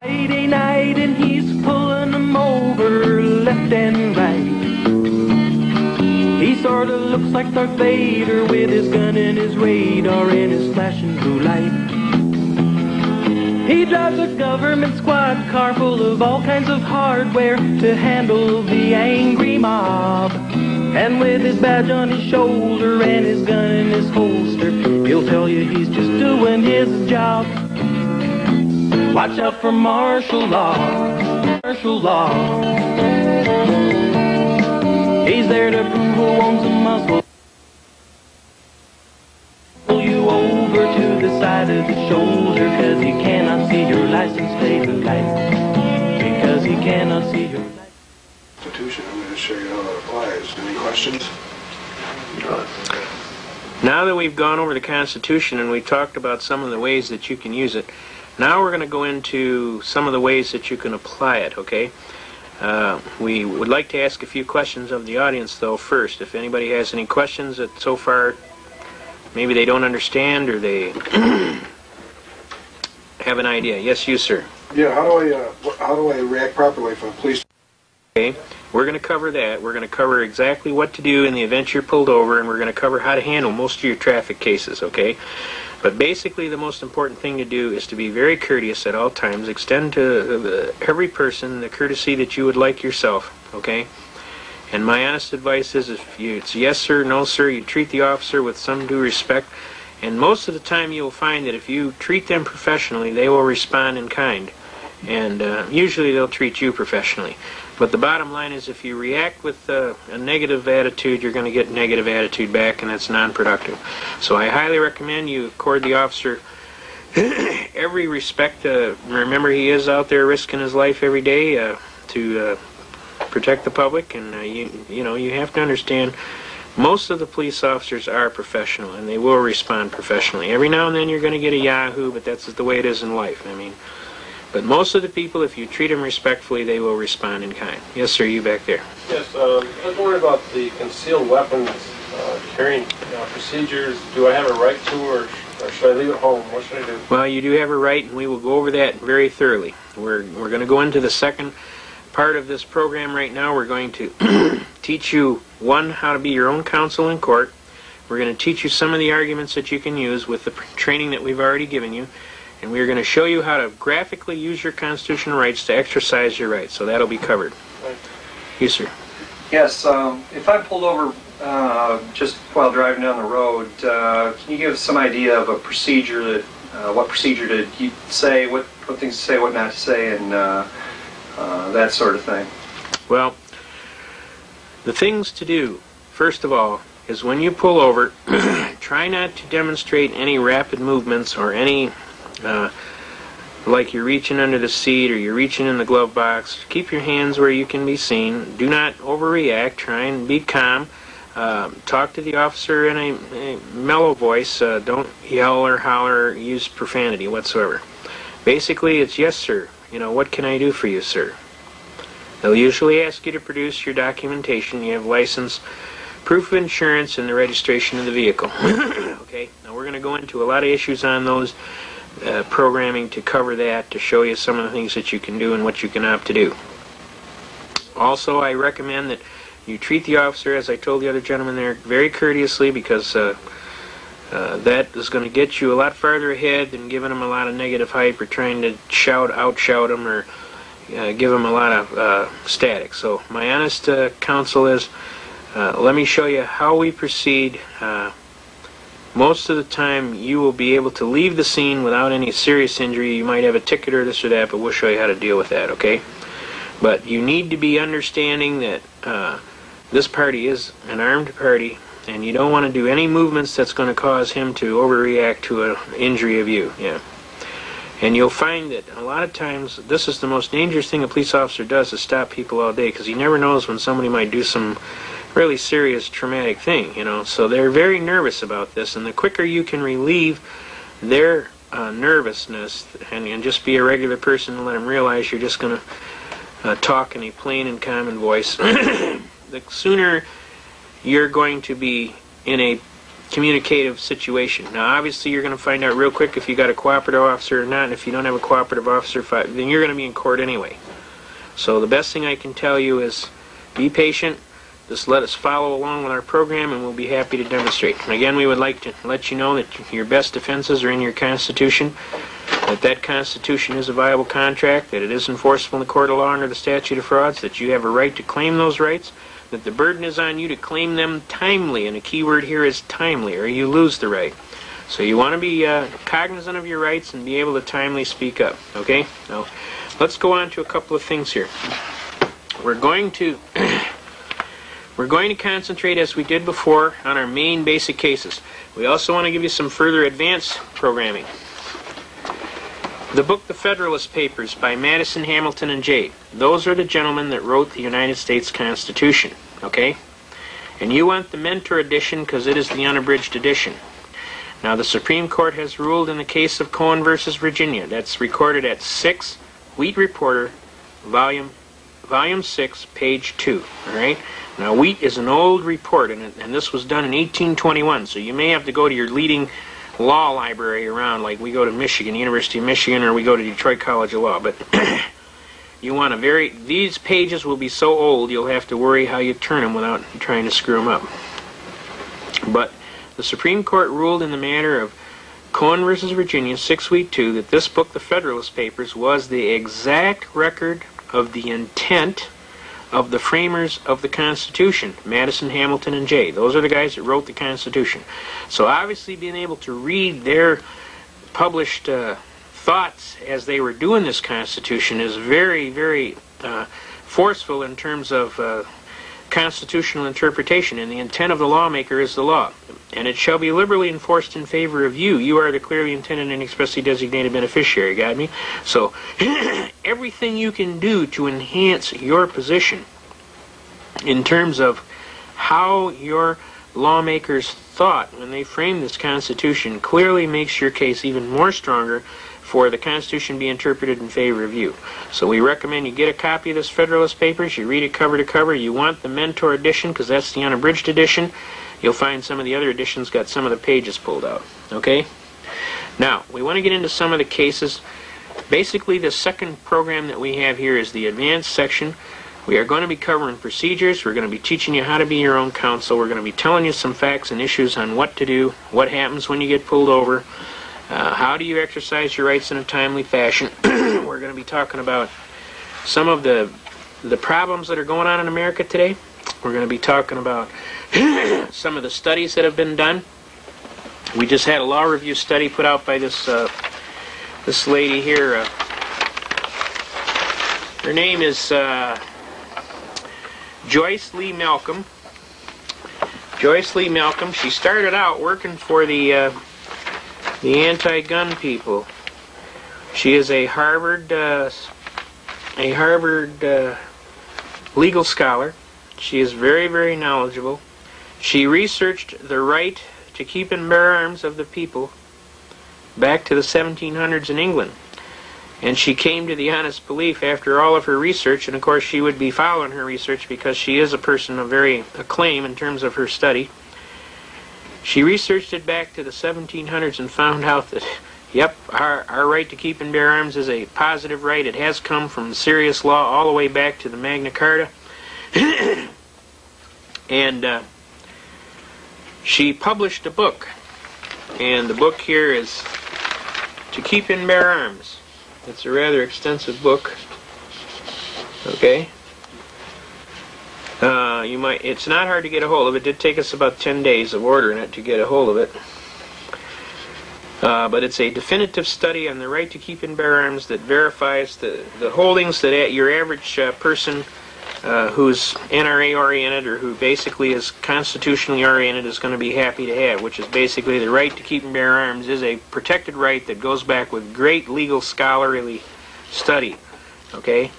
Friday night and he's pulling them over left and right. He sort of looks like Darth Vader with his gun and his radar and his flashing blue light. He drives a government squad car full of all kinds of hardware to handle the angry mob. And with his badge on his shoulder and his gun in his holster, he'll tell you he's just doing his job. Watch out for martial law, martial law. He's there to prove who owns the muscle. Pull you over to the side of the shoulder, cause he cannot see your license plate of light. Because he cannot see your license. Constitution, I'm going to show you how it applies. Any questions? Now that we've gone over the Constitution and we've talked about some of the ways that you can use it, now we're going to go into some of the ways that you can apply it, okay? We would like to ask a few questions of the audience, though, first. If anybody has any questions that so far maybe they don't understand or they have an idea. Yes, you, sir. Yeah, how do I react properly if a police... Okay, we're going to cover that. We're going to cover exactly what to do in the event you're pulled over, and we're going to cover how to handle most of your traffic cases, okay? But basically the most important thing to do is to be very courteous at all times. Extend to every person the courtesy that you would like yourself, okay? And my honest advice is if it's yes sir, no sir, you treat the officer with some due respect. And most of the time you'll find that if you treat them professionally, they will respond in kind. And usually they'll treat you professionally. But the bottom line is if you react with a negative attitude, you're going to get negative attitude back, and that's non-productive. So I highly recommend you accord the officer every respect. Remember, he is out there risking his life every day to protect the public, and you know, you have to understand most of the police officers are professional, and they will respond professionally. Every now and then you're going to get a yahoo, but that's the way it is in life. I mean, but most of the people, if you treat them respectfully, they will respond in kind. Yes, sir, you back there. Yes, I was wondering about the concealed weapons carrying procedures. Do I have a right to, or should I leave it home? What should I do? Well, you do have a right, and we will go over that very thoroughly. We're going to go into the second part of this program right now. We're going to teach you, one, how to be your own counsel in court. We're going to teach you some of the arguments that you can use with the training that we've already given you. And we're going to show you how to graphically use your constitutional rights to exercise your rights. So that'll be covered. Right. Yes, sir. Yes, if I'm pulled over just while driving down the road, can you give us some idea of a procedure that, what procedure to say, what things to say, what not to say, and that sort of thing? Well, the things to do, first of all, is when you pull over, try not to demonstrate any rapid movements or any like you're reaching under the seat or you're reaching in the glove box. Keep your hands where you can be seen. Do not overreact. Try and be calm. Talk to the officer in a mellow voice. Don't yell or holler or use profanity whatsoever. Basically, it's yes, sir. You know, what can I do for you, sir? They'll usually ask you to produce your documentation. You have license, proof of insurance, and the registration of the vehicle. Okay? Now, we're going to go into a lot of issues on those. Programming to cover that, to show you some of the things that you can do and what you can opt to do. Also, I recommend that you treat the officer, as I told the other gentleman there, very courteously, because that is going to get you a lot farther ahead than giving them a lot of negative hype or trying to outshout them or give them a lot of static. So my honest counsel is, let me show you how we proceed. Most of the time you will be able to leave the scene without any serious injury. You might have a ticket or this or that, but we'll show you how to deal with that, okay? But you need to be understanding that this party is an armed party, and you don't want to do any movements that's going to cause him to overreact to an injury of you. Yeah. And you'll find that a lot of times this is the most dangerous thing a police officer does, is stop people all day, because he never knows when somebody might do some really serious traumatic thing, you know. So they're very nervous about this, and the quicker you can relieve their nervousness and just be a regular person and let them realize you're just going to talk in a plain and common voice, the sooner you're going to be in a communicative situation. Now, obviously, you're going to find out real quick if you got a cooperative officer or not, and if you don't have a cooperative officer, then you're going to be in court anyway. So the best thing I can tell you is be patient. Just let us follow along with our program, and we'll be happy to demonstrate. And again, we would like to let you know that your best defenses are in your Constitution, that Constitution is a viable contract, that it is enforceable in the court of law under the statute of frauds, that you have a right to claim those rights, that the burden is on you to claim them timely, and a key word here is timely, or you lose the right. So you want to be cognizant of your rights and be able to timely speak up. Okay? Now, let's go on to a couple of things here. We're going to concentrate, as we did before, on our main basic cases. We also want to give you some further advanced programming. The book The Federalist Papers by Madison, Hamilton, and Jay. Those are the gentlemen that wrote the United States Constitution. Okay? And you want the Mentor edition because it is the unabridged edition. Now, the Supreme Court has ruled in the case of Cohen versus Virginia. That's recorded at 6 Wheat Reporter, volume 6, page 2. All right? Now, Wheat is an old report, and this was done in 1821, so you may have to go to your leading law library around, like we go to Michigan, University of Michigan, or we go to Detroit College of Law. But you want to these pages will be so old you'll have to worry how you turn them without trying to screw them up. But the Supreme Court ruled in the matter of Cohen versus Virginia, 6 Wheat 2, that this book, The Federalist Papers, was the exact record of the intent of the framers of the Constitution, Madison, Hamilton, and Jay. Those are the guys that wrote the Constitution. So obviously being able to read their published thoughts as they were doing this Constitution is very, very forceful in terms of constitutional interpretation, and the intent of the lawmaker is the law. And it shall be liberally enforced in favor of you. You are the clearly intended and expressly designated beneficiary. Got me? So everything you can do to enhance your position in terms of how your lawmakers thought when they framed this Constitution clearly makes your case even more stronger for the Constitution to be interpreted in favor of you. So we recommend you get a copy of this Federalist Papers. You read it cover to cover. You want the Mentor edition because that's the unabridged edition. You'll find some of the other editions got some of the pages pulled out. Okay? Now, we want to get into some of the cases. Basically, the second program that we have here is the advanced section. We are going to be covering procedures. We're going to be teaching you how to be your own counsel. We're going to be telling you some facts and issues on what to do, what happens when you get pulled over, how do you exercise your rights in a timely fashion. We're going to be talking about some of the problems that are going on in America today. We're going to be talking about some of the studies that have been done. We just had a law review study put out by this lady here. Her name is Joyce Lee Malcolm. Joyce Lee Malcolm. She started out working for the anti-gun people. She is a Harvard legal scholar. She is very, very knowledgeable. She researched the right to keep and bear arms of the people back to the 1700s in England. And she came to the honest belief after all of her research, and of course she would be following her research because she is a person of very acclaim in terms of her study. She researched it back to the 1700s and found out that, yep, our right to keep and bear arms is a positive right. It has come from serious law all the way back to the Magna Carta. And she published a book. And the book here is To Keep and Bear Arms. It's a rather extensive book. Okay? It's not hard to get a hold of. It did take us about 10 days of ordering it to get a hold of it. But it's a definitive study on the right to keep and bear arms that verifies the holdings that your average person who's NRA oriented or who basically is constitutionally oriented is going to be happy to have, which is basically the right to keep and bear arms is a protected right that goes back with great legal scholarly study. Okay?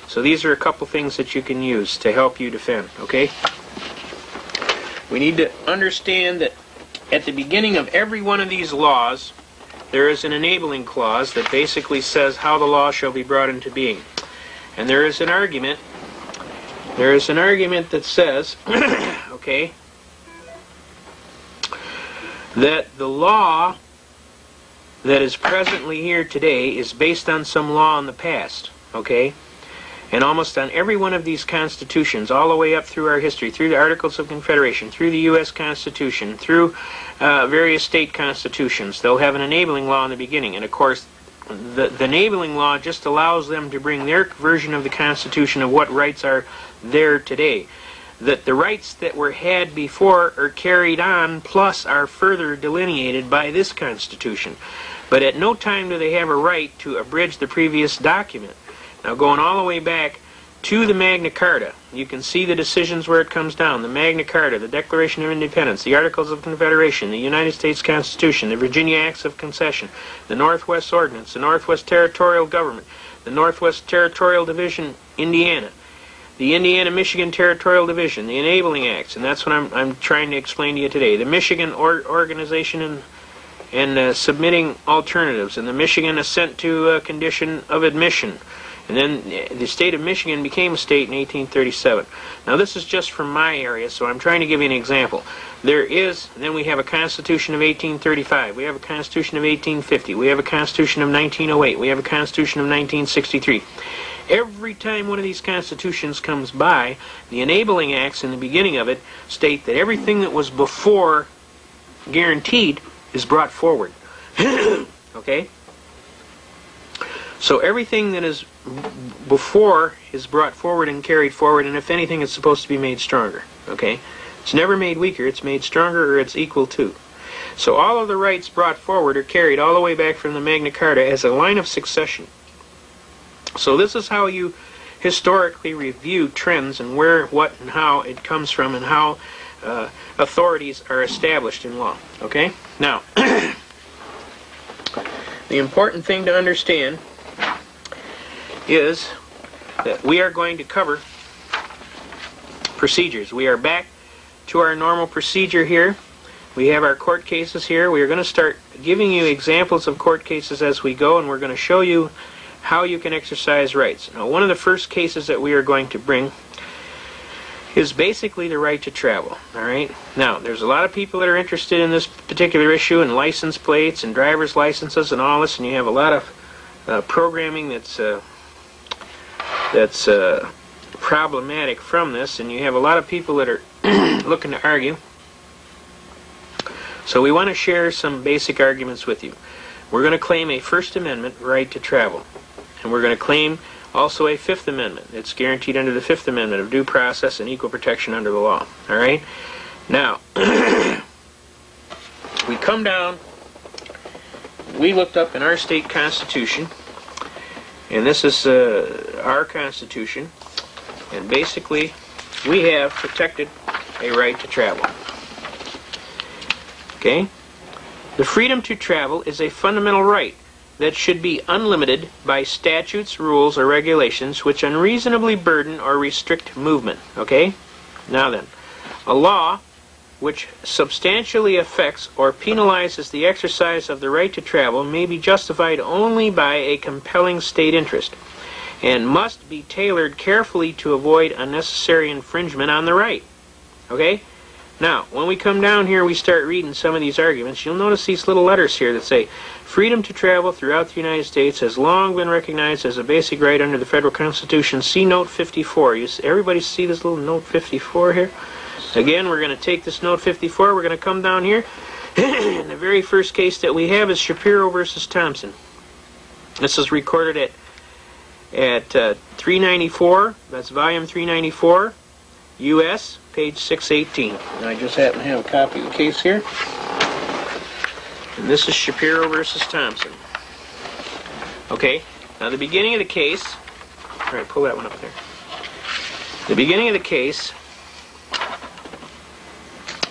So these are a couple things that you can use to help you defend. Okay? We need to understand that at the beginning of every one of these laws, there is an enabling clause that basically says how the law shall be brought into being. And there is an argument that says, okay, that the law that is presently here today is based on some law in the past, okay? And almost on every one of these constitutions, all the way up through our history, through the Articles of Confederation, through the U.S. Constitution, through various state constitutions, they'll have an enabling law in the beginning. And of course, the enabling law just allows them to bring their version of the Constitution of what rights are there today. That the rights that were had before are carried on, plus are further delineated by this Constitution. But at no time do they have a right to abridge the previous document. Now, going all the way back to the Magna Carta, you can see the decisions where it comes down. The Magna Carta, the Declaration of Independence, the Articles of Confederation, the United States Constitution, the Virginia Acts of Concession, the Northwest Ordinance, the Northwest Territorial Government, the Northwest Territorial Division, Indiana, the Indiana-Michigan Territorial Division, the Enabling Acts, and that's what I'm trying to explain to you today. The Michigan Organization and Submitting Alternatives, and the Michigan Assent to Condition of Admission. And then the state of Michigan became a state in 1837. Now this is just from my area, so I'm trying to give you an example. Then we have a Constitution of 1835. We have a Constitution of 1850. We have a Constitution of 1908. We have a Constitution of 1963. Every time one of these constitutions comes by, the enabling acts in the beginning of it state that everything that was before guaranteed is brought forward. Okay? So everything that is before is brought forward and carried forward, and if anything, it's supposed to be made stronger. Okay? It's never made weaker, it's made stronger, or it's equal to. So all of the rights brought forward are carried all the way back from the Magna Carta as a line of succession. So this is how you historically review trends and where, what, and how it comes from, and how authorities are established in law. Okay? Now, the important thing to understand is that we are going to cover procedures. We are back to our normal procedure here. We have our court cases here. We are going to start giving you examples of court cases as we go, and we're going to show you how you can exercise rights. Now, one of the first cases that we are going to bring is basically the right to travel. All right. Now, there's a lot of people that are interested in this particular issue, and license plates and driver's licenses and all this, and you have a lot of programming that's problematic from this, and you have a lot of people that are looking to argue. So we want to share some basic arguments with you. We're going to claim a First Amendment right to travel, and we're going to claim also a Fifth Amendment. It's guaranteed under the Fifth Amendment of due process and equal protection under the law. All right? Now, we come down, we looked up in our state constitution, and this is our constitution, and basically we have protected a right to travel. Okay? The freedom to travel is a fundamental right that should be unlimited by statutes, rules, or regulations which unreasonably burden or restrict movement. Okay? Now then, a law which substantially affects or penalizes the exercise of the right to travel may be justified only by a compelling state interest and must be tailored carefully to avoid unnecessary infringement on the right. Okay? Now, when we come down here, we start reading some of these arguments. You'll notice these little letters here that say, freedom to travel throughout the United States has long been recognized as a basic right under the federal Constitution. See Note 54. Everybody see this little Note 54 here? Again, we're going to take this Note 54. We're going to come down here. And the very first case that we have is Shapiro versus Thompson. This is recorded at 394. That's volume 394, U.S., page 618. And I just happen to have a copy of the case here. And this is Shapiro versus Thompson. Okay, now the beginning of the case, all right, pull that one up there. The beginning of the case,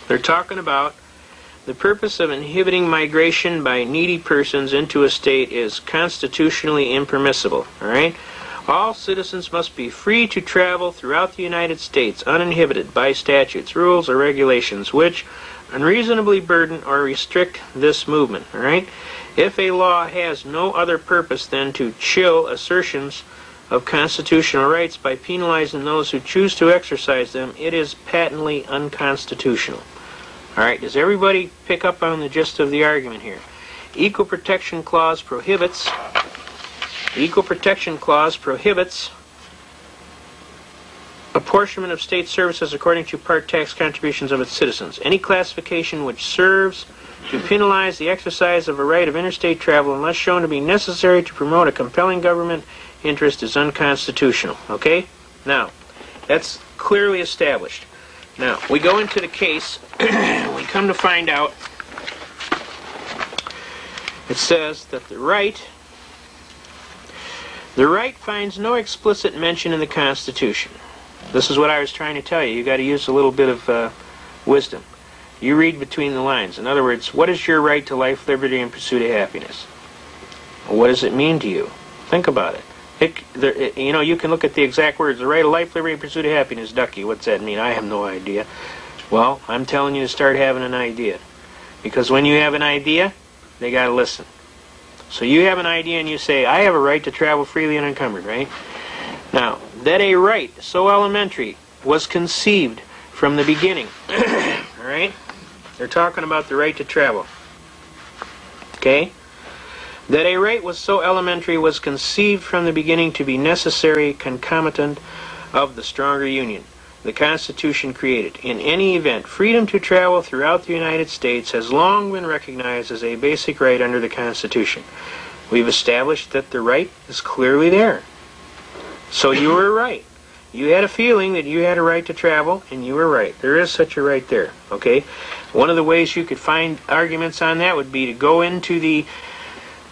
they're talking about the purpose of inhibiting migration by needy persons into a state is constitutionally impermissible. All right? All citizens must be free to travel throughout the United States uninhibited by statutes, rules, or regulations which unreasonably burden or restrict this movement. All right? If a law has no other purpose than to chill assertions of constitutional rights by penalizing those who choose to exercise them, it is patently unconstitutional. All right, does everybody pick up on the gist of the argument here? Equal Protection Clause prohibits apportionment of state services according to part tax contributions of its citizens. Any classification which serves to penalize the exercise of a right of interstate travel unless shown to be necessary to promote a compelling government interest is unconstitutional. Okay? Now, that's clearly established. Now, we go into the case, we come to find out, it says that the right finds no explicit mention in the Constitution. This is what I was trying to tell you. You got to use a little bit of wisdom. You read between the lines. In other words, what is your right to life, liberty, and pursuit of happiness? What does it mean to you? Think about it. You know, you can look at the exact words. The right to life, liberty, and pursuit of happiness. Ducky, what's that mean? I have no idea. Well, I'm telling you to start having an idea. Because when you have an idea, they got to listen. So you have an idea and you say, I have a right to travel freely and unencumbered, right? Now, that a right so elementary was conceived from the beginning. All right? They're talking about the right to travel. Okay? That a right was so elementary was conceived from the beginning to be necessary concomitant of the stronger union the Constitution created. In any event, freedom to travel throughout the United States has long been recognized as a basic right under the Constitution. We've established that the right is clearly there. So you were right. You had a feeling that you had a right to travel, and you were right. There is such a right there, okay? One of the ways you could find arguments on that would be to go into the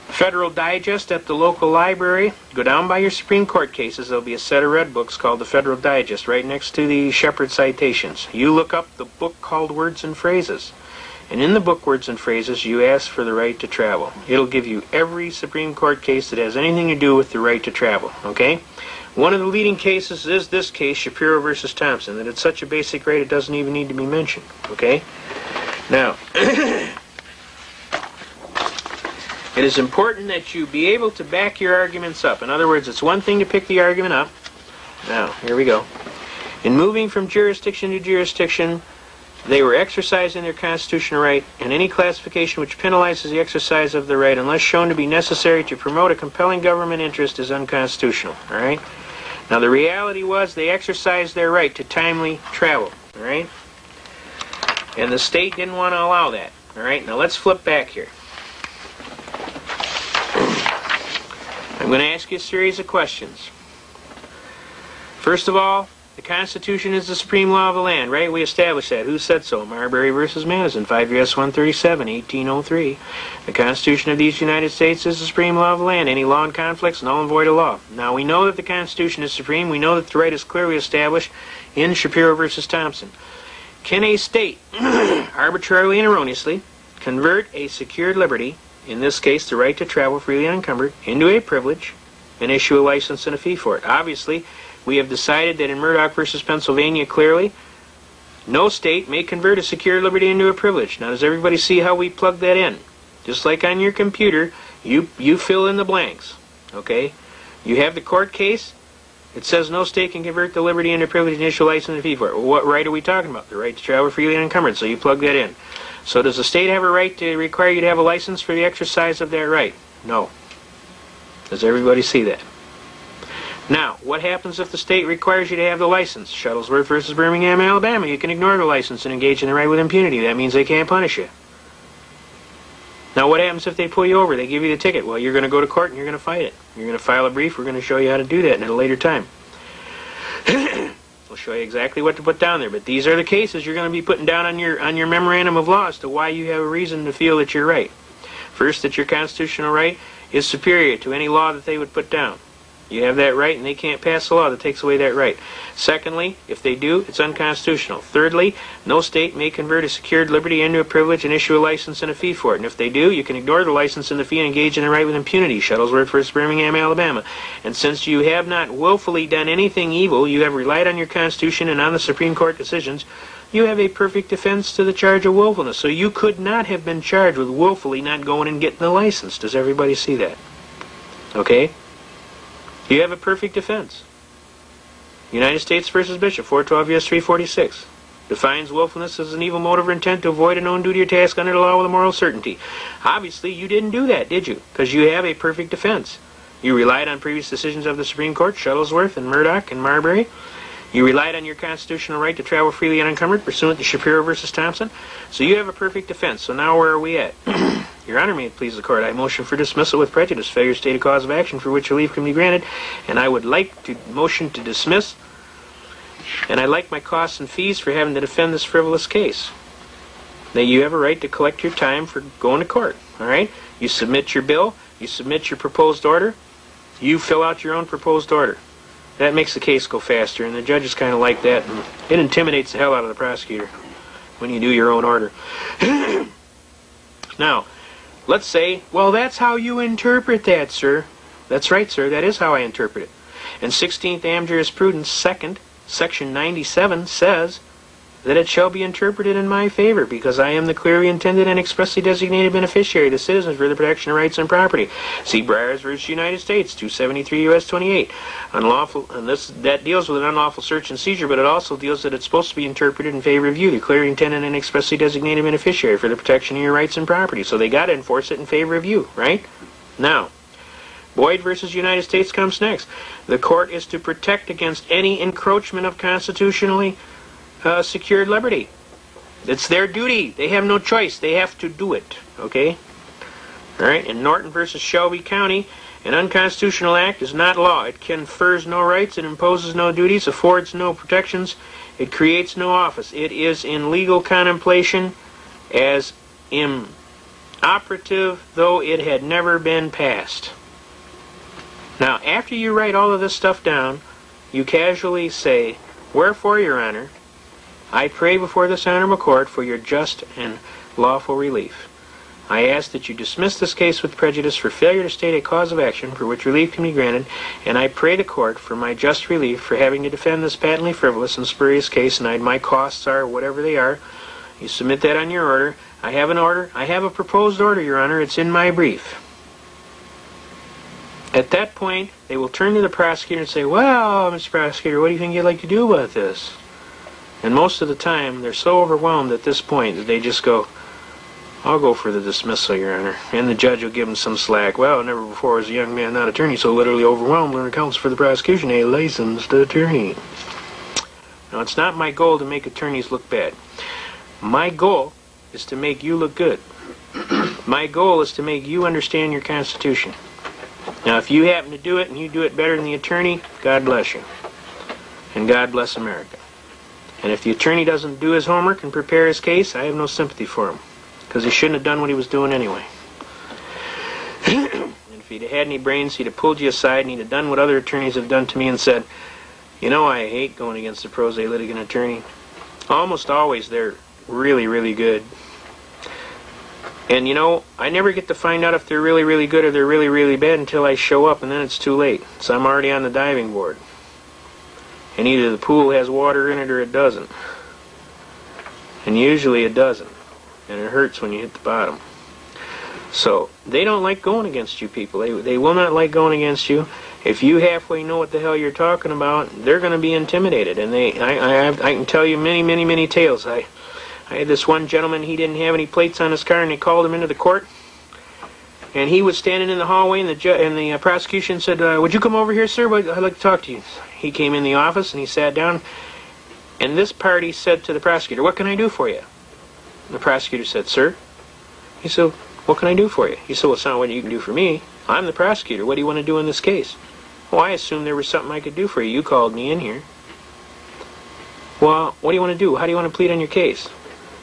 Federal Digest at the local library. Go down by your Supreme Court cases. There'll be a set of red books called the Federal Digest right next to the Shepard citations. You look up the book called Words and Phrases. And in the book Words and Phrases, you ask for the right to travel. It'll give you every Supreme Court case that has anything to do with the right to travel, okay? One of the leading cases is this case, Shapiro versus Thompson, that it's such a basic right it doesn't even need to be mentioned, okay? Now, it is important that you be able to back your arguments up. In other words, it's one thing to pick the argument up. Now, here we go. In moving from jurisdiction to jurisdiction, they were exercising their constitutional right, and any classification which penalizes the exercise of the right unless shown to be necessary to promote a compelling government interest is unconstitutional. All right? Now, the reality was they exercised their right to timely travel. All right? And the state didn't want to allow that. All right? Now, let's flip back here. I'm going to ask you a series of questions. First of all, the Constitution is the supreme law of the land, right? We established that. Who said so? Marbury versus Madison, 5 U.S. 137, 1803. The Constitution of these United States is the supreme law of the land. Any law in conflicts, null and void of law. Now, we know that the Constitution is supreme. We know that the right is clearly established in Shapiro versus Thompson. Can a state, arbitrarily and erroneously, convert a secured liberty, in this case the right to travel freely and unencumbered, into a privilege and issue a license and a fee for it? Obviously, we have decided that in Murdoch versus Pennsylvania, clearly, no state may convert a secured liberty into a privilege. Now, does everybody see how we plug that in? Just like on your computer, you fill in the blanks, okay? You have the court case. It says no state can convert the liberty into a privilege and issue a license and a fee for it. Well, what right are we talking about? The right to travel freely and unencumbered, so you plug that in. So does the state have a right to require you to have a license for the exercise of that right? No. Does everybody see that? Now, what happens if the state requires you to have the license? Shuttlesworth versus Birmingham, Alabama. You can ignore the license and engage in the right with impunity. That means they can't punish you. Now, what happens if they pull you over? They give you the ticket. Well, you're going to go to court and you're going to fight it. You're going to file a brief. We're going to show you how to do that at a later time. We'll show you exactly what to put down there. But these are the cases you're going to be putting down on your memorandum of law as to why you have a reason to feel that you're right. First, that your constitutional right is superior to any law that they would put down. You have that right, and they can't pass a law that takes away that right. Secondly, if they do, it's unconstitutional. Thirdly, no state may convert a secured liberty into a privilege and issue a license and a fee for it. And if they do, you can ignore the license and the fee and engage in the right with impunity. Shuttlesworth versus Birmingham, Alabama. And since you have not willfully done anything evil, you have relied on your Constitution and on the Supreme Court decisions, you have a perfect defense to the charge of willfulness. So you could not have been charged with willfully not going and getting the license. Does everybody see that? Okay? You have a perfect defense. United States versus Bishop, 412 U.S. 346. Defines willfulness as an evil motive or intent to avoid a known duty or task under the law with a moral certainty. Obviously, you didn't do that, did you? Because you have a perfect defense. You relied on previous decisions of the Supreme Court, Shuttlesworth and Murdoch and Marbury. You relied on your constitutional right to travel freely and unencumbered, pursuant to Shapiro versus Thompson. So you have a perfect defense. So now where are we at? Your Honor, may it please the Court, I motion for dismissal with prejudice, failure to state a cause of action for which relief can be granted, and I would like to motion to dismiss, and I'd like my costs and fees for having to defend this frivolous case. Now, you have a right to collect your time for going to court, all right? You submit your bill, you submit your proposed order, you fill out your own proposed order. That makes the case go faster, and the judges kind of like that, and it intimidates the hell out of the prosecutor when you do your own order. Now, let's say, well, that's how you interpret that, sir. That's right, sir, that is how I interpret it. And 16th Am Jurisprudence, second, Section 97 says that it shall be interpreted in my favor because I am the clearly intended and expressly designated beneficiary of the citizens for the protection of rights and property. See Briars versus United States, 273 U.S. 28. Unlawful, and that deals with an unlawful search and seizure, but it also deals that it's supposed to be interpreted in favor of you, the clearly intended and expressly designated beneficiary for the protection of your rights and property. So they got to enforce it in favor of you, right? Now, Boyd versus United States comes next. The court is to protect against any encroachment of constitutionally secured liberty. It's their duty. They have no choice. They have to do it. Okay? All right? In Norton versus Shelby County, an unconstitutional act is not law. It confers no rights. It imposes no duties. Affords no protections. It creates no office. It is in legal contemplation as inoperative though it had never been passed. Now, after you write all of this stuff down, you casually say, "Wherefore, Your Honor, I pray before this honorable court for your just and lawful relief. I ask that you dismiss this case with prejudice for failure to state a cause of action for which relief can be granted, and I pray the court for my just relief for having to defend this patently frivolous and spurious case, and my costs are whatever they are." You submit that on your order. I have an order. I have a proposed order, Your Honor. It's in my brief. At that point, they will turn to the prosecutor and say, "Well, Mr. Prosecutor, what do you think you'd like to do about this?" And most of the time, they're so overwhelmed at this point that they just go, "I'll go for the dismissal, Your Honor." And the judge will give them some slack. "Well, never before was a young man, not attorney, so literally overwhelmed when it comes for the prosecution, a licensed attorney." Now, it's not my goal to make attorneys look bad. My goal is to make you look good. My goal is to make you understand your Constitution. Now, if you happen to do it and you do it better than the attorney, God bless you. And God bless America. And if the attorney doesn't do his homework and prepare his case, I have no sympathy for him. Because he shouldn't have done what he was doing anyway. And if he'd had any brains, he'd have pulled you aside and he'd have done what other attorneys have done to me and said, "You know, I hate going against a pro se litigant attorney." Almost always they're really, really good. And you know, I never get to find out if they're really, really good or they're really, really bad until I show up, and then it's too late. So I'm already on the diving board. And either the pool has water in it or it doesn't. And usually it doesn't. And it hurts when you hit the bottom. So they don't like going against you people. They will not like going against you. If you halfway know what the hell you're talking about, they're going to be intimidated. And I can tell you many, many, many tales. I had this one gentleman, he didn't have any plates on his car, and they called him into the court. And he was standing in the hallway, and the prosecution said, "Would you come over here, sir? I'd like to talk to you." He came in the office, and he sat down. And this party said to the prosecutor, "What can I do for you?" And the prosecutor said, "Sir?" He said, "What can I do for you?" He said, "Well, it's not what you can do for me. I'm the prosecutor. What do you want to do in this case?" "Well, I assumed there was something I could do for you. You called me in here." "Well, what do you want to do? How do you want to plead on your case?"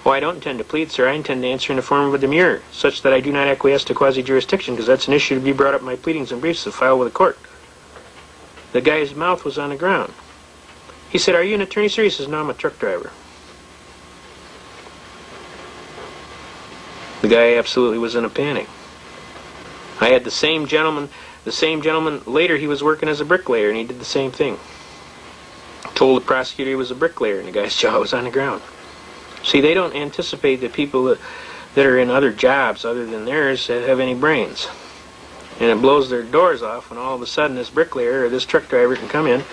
"Well, I don't intend to plead, sir. I intend to answer in the form of a demurrer, such that I do not acquiesce to quasi-jurisdiction, because that's an issue to be brought up in my pleadings and briefs to file with the court." The guy's mouth was on the ground. He said, "Are you an attorney, sir?" He says, "No, I'm a truck driver." The guy absolutely was in a panic. I had the same gentleman, later he was working as a bricklayer, and he did the same thing. Told the prosecutor he was a bricklayer, and the guy's jaw was on the ground. See, they don't anticipate that people that are in other jobs other than theirs have any brains. And it blows their doors off when all of a sudden this bricklayer or this truck driver can come in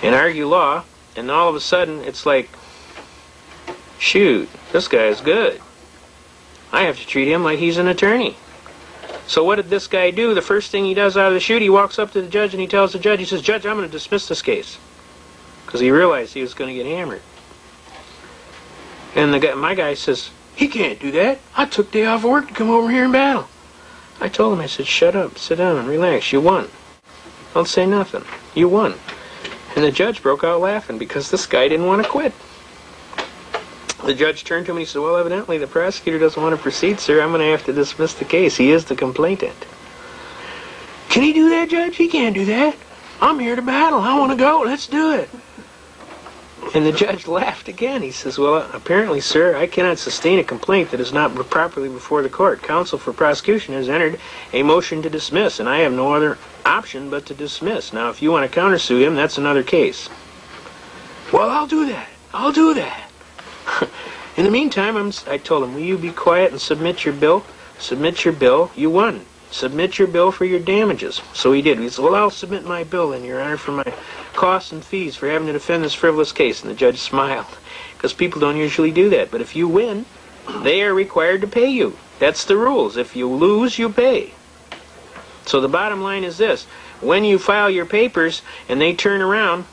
and argue law, and all of a sudden it's like, shoot, this guy's good. I have to treat him like he's an attorney. So what did this guy do? The first thing he does out of the chute, he walks up to the judge and he tells the judge, he says, Judge, I'm going to dismiss this case. Because he realized he was going to get hammered. And my guy says, he can't do that. I took day off work to come over here and battle. I told him, I said, shut up, sit down and relax. You won. Don't say nothing. You won. And the judge broke out laughing because this guy didn't want to quit. The judge turned to him and he said, well, evidently the prosecutor doesn't want to proceed, sir. I'm going to have to dismiss the case. He is the complainant. Can he do that, Judge? He can't do that. I'm here to battle. I want to go. Let's do it. And the judge laughed again. He says, well, apparently, sir, I cannot sustain a complaint that is not properly before the court. Counsel for prosecution has entered a motion to dismiss, and I have no other option but to dismiss. Now, if you want to countersue him, that's another case. Well, I'll do that. I'll do that. In the meantime, I told him, will you be quiet and submit your bill? Submit your bill. You won. Submit your bill for your damages. So he did. He said, well, I'll submit my bill then, Your Honor, for my costs and fees for having to defend this frivolous case. And the judge smiled, because people don't usually do that. But if you win, they are required to pay you. That's the rules. If you lose, you pay. So the bottom line is this. When you file your papers and they turn around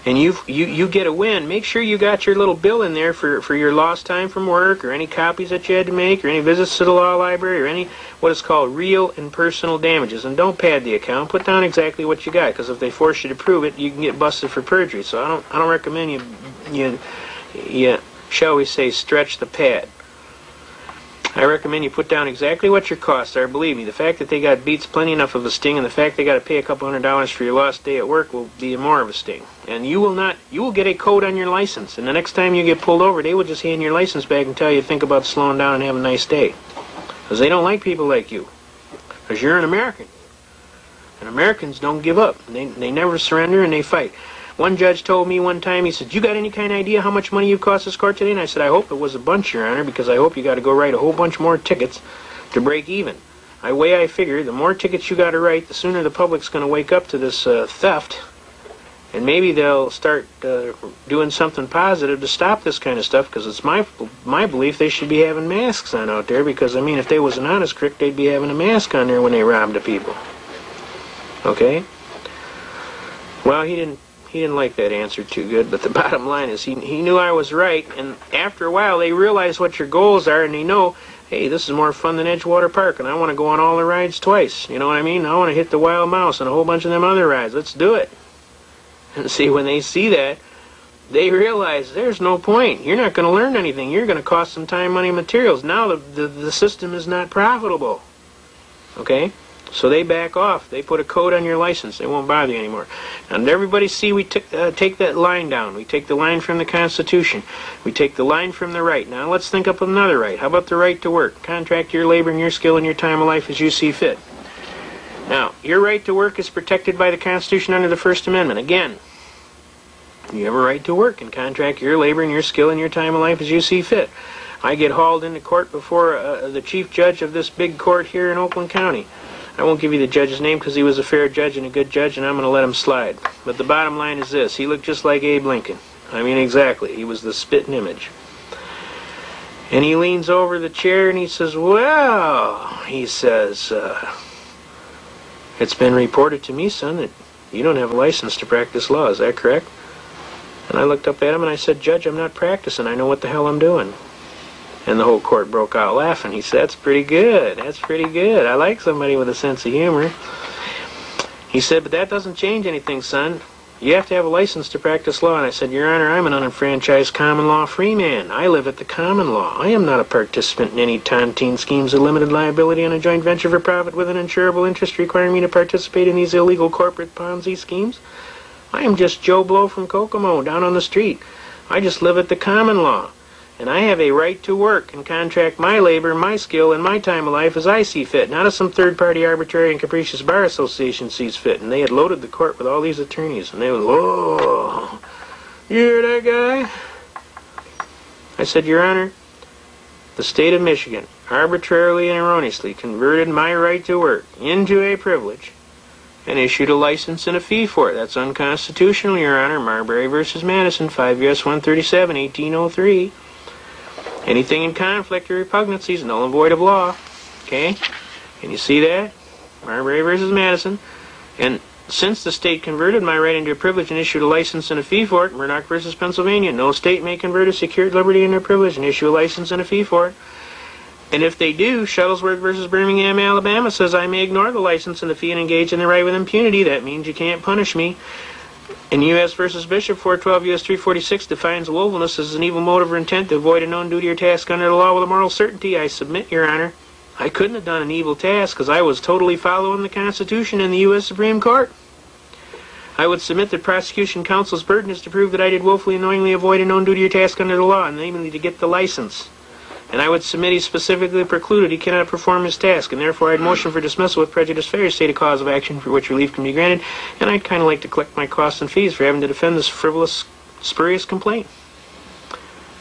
and you get a win, make sure you got your little bill in there for your lost time from work, or any copies that you had to make, or any visits to the law library, or any what is called real and personal damages. And don't pad the account. Put down exactly what you got, because if they force you to prove it, you can get busted for perjury. So I don't recommend you shall we say, stretch the pad. I recommend you put down exactly what your costs are. Believe me, the fact that they got beats plenty enough of a sting, and the fact they got to pay a couple $100 for your lost day at work will be more of a sting. And you will get a code on your license, and the next time you get pulled over, they will just hand your license back and tell you to think about slowing down and have a nice day. Because they don't like people like you. Because you're an American. And Americans don't give up. They never surrender, and they fight. One judge told me one time, he said, you got any kind of idea how much money you've cost this court today? And I said, I hope it was a bunch, Your Honor, because I hope you got to go write a whole bunch more tickets to break even. The way I figure, the more tickets you got to write, the sooner the public's going to wake up to this theft, and maybe they'll start doing something positive to stop this kind of stuff, because it's my belief they should be having masks on out there, because, I mean, if they was an honest crook, they'd be having a mask on there when they robbed the people. Okay? Well, he didn't like that answer too good, but the bottom line is he knew I was right, and after a while they realize what your goals are, and they know, hey, this is more fun than Edgewater Park, and I want to go on all the rides twice. You know what I mean? I want to hit the Wild Mouse and a whole bunch of them other rides. Let's do it. And see, when they see that, they realize there's no point. You're not going to learn anything. You're going to cost some time, money, materials. Now the system is not profitable. Okay? So they back off. They put a code on your license. They won't bother you anymore. And everybody see we take that line down. We take the line from the Constitution. We take the line from the right. Now let's think up another right. How about the right to work? Contract your labor and your skill and your time of life as you see fit. Now, your right to work is protected by the Constitution under the First Amendment. Again, you have a right to work and contract your labor and your skill and your time of life as you see fit. I get hauled into court before the chief judge of this big court here in Oakland County. I won't give you the judge's name because he was a fair judge and a good judge, and I'm going to let him slide. But the bottom line is this. He looked just like Abe Lincoln. I mean, exactly. He was the spitting image. And he leans over the chair and he says, well, he says, it's been reported to me, son, that you don't have a license to practice law. Is that correct? And I looked up at him and I said, Judge, I'm not practicing. I know what the hell I'm doing. And the whole court broke out laughing. He said, that's pretty good. That's pretty good. I like somebody with a sense of humor. He said, but that doesn't change anything, son. You have to have a license to practice law. And I said, Your Honor, I'm an unenfranchised common law free man. I live at the common law. I am not a participant in any tontine schemes of limited liability on a joint venture for profit with an insurable interest requiring me to participate in these illegal corporate Ponzi schemes. I am just Joe Blow from Kokomo down on the street. I just live at the common law. And I have a right to work and contract my labor, my skill, and my time of life as I see fit, not as some third-party arbitrary and capricious bar association sees fit. And they had loaded the court with all these attorneys, and they went, whoa, you hear that guy? I said, Your Honor, the state of Michigan arbitrarily and erroneously converted my right to work into a privilege and issued a license and a fee for it. That's unconstitutional, Your Honor. Marbury versus Madison, 5 U.S. 137, 1803. Anything in conflict or repugnancy is null and void of law. Okay? Can you see that? Marbury versus Madison. And since the state converted my right into a privilege and issued a license and a fee for it, Murdoch versus Pennsylvania, no state may convert a secured liberty into a privilege and issue a license and a fee for it. And if they do, Shuttlesworth versus Birmingham, Alabama says I may ignore the license and the fee and engage in the right with impunity. That means you can't punish me. And U.S. versus Bishop, 412 U.S. 346 defines willfulness as an evil motive or intent to avoid a known duty or task under the law with a moral certainty. I submit, Your Honor, I couldn't have done an evil task because I was totally following the Constitution and the U.S. Supreme Court. I would submit that prosecution counsel's burden is to prove that I did willfully and knowingly avoid a known duty or task under the law, namely to get the license. And I would submit he specifically precluded he cannot perform his task, and therefore I'd motion for dismissal with prejudice failure to state a cause of action for which relief can be granted, and I'd kind of like to collect my costs and fees for having to defend this frivolous, spurious complaint.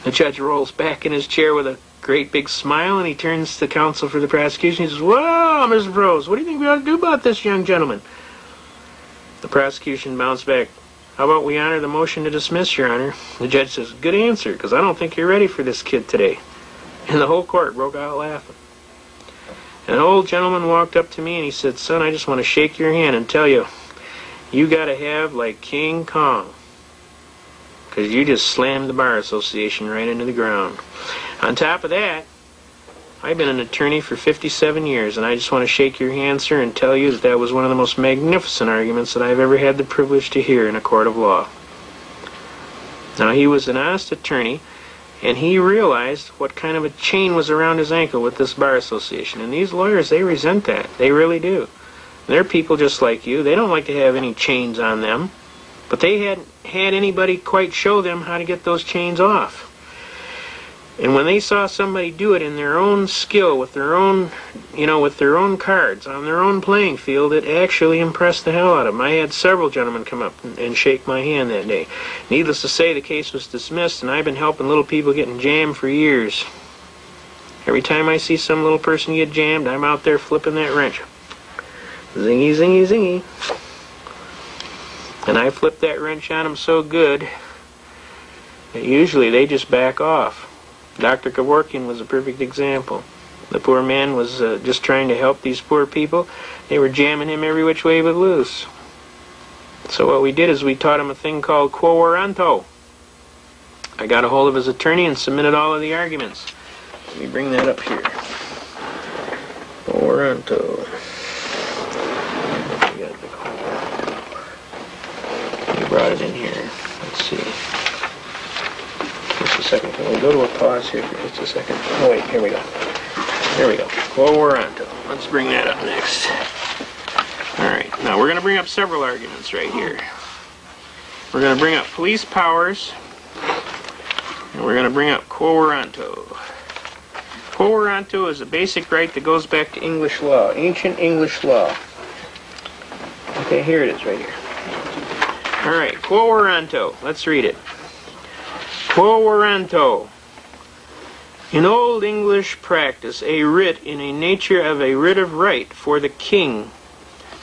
The judge rolls back in his chair with a great big smile, and he turns to counsel for the prosecution. He says, "Well, Mr. Prose, what do you think we ought to do about this young gentleman?" The prosecution bounced back. "How about we honor the motion to dismiss, Your Honor?" The judge says, "Good answer, because I don't think you're ready for this kid today." And the whole court broke out laughing. And an old gentleman walked up to me and he said, "Son, I just want to shake your hand and tell you, you got to have like King Kong, because you just slammed the Bar Association right into the ground. On top of that, I've been an attorney for 57 years, and I just want to shake your hand, sir, and tell you that that was one of the most magnificent arguments that I've ever had the privilege to hear in a court of law." Now, he was an honest attorney, and he realized what kind of a chain was around his ankle with this Bar Association. And these lawyers, they resent that. They really do. They're people just like you. They don't like to have any chains on them. But they hadn't had anybody quite show them how to get those chains off. And when they saw somebody do it in their own skill, with their own, with their own cards, on their own playing field, it actually impressed the hell out of them. I had several gentlemen come up and shake my hand that day. Needless to say, the case was dismissed, and I've been helping little people getting jammed for years. Every time I see some little person get jammed, I'm out there flipping that wrench. Zingy, zingy, zingy. And I flip that wrench on them so good that usually they just back off. Dr. Kevorkian was a perfect example. The poor man was just trying to help these poor people. They were jamming him every which way but loose. So what we did is we taught him a thing called quo warranto. I got a hold of his attorney and submitted all of the arguments. Let me bring that up here. Quo warranto. We brought it in here. Let's see. Just a second. Can we go to a pause here for just a second? Oh, wait. Here we go. There we go. Quo warranto. Let's bring that up next. All right. Now, we're going to bring up several arguments right here. We're going to bring up police powers, and we're going to bring up quo warranto. Quo warranto is a basic right that goes back to English law, ancient English law. Okay, here it is right here. All right, quo warranto. Let's read it. Quo warranto. In Old English practice, a writ in a nature of a writ of right for the king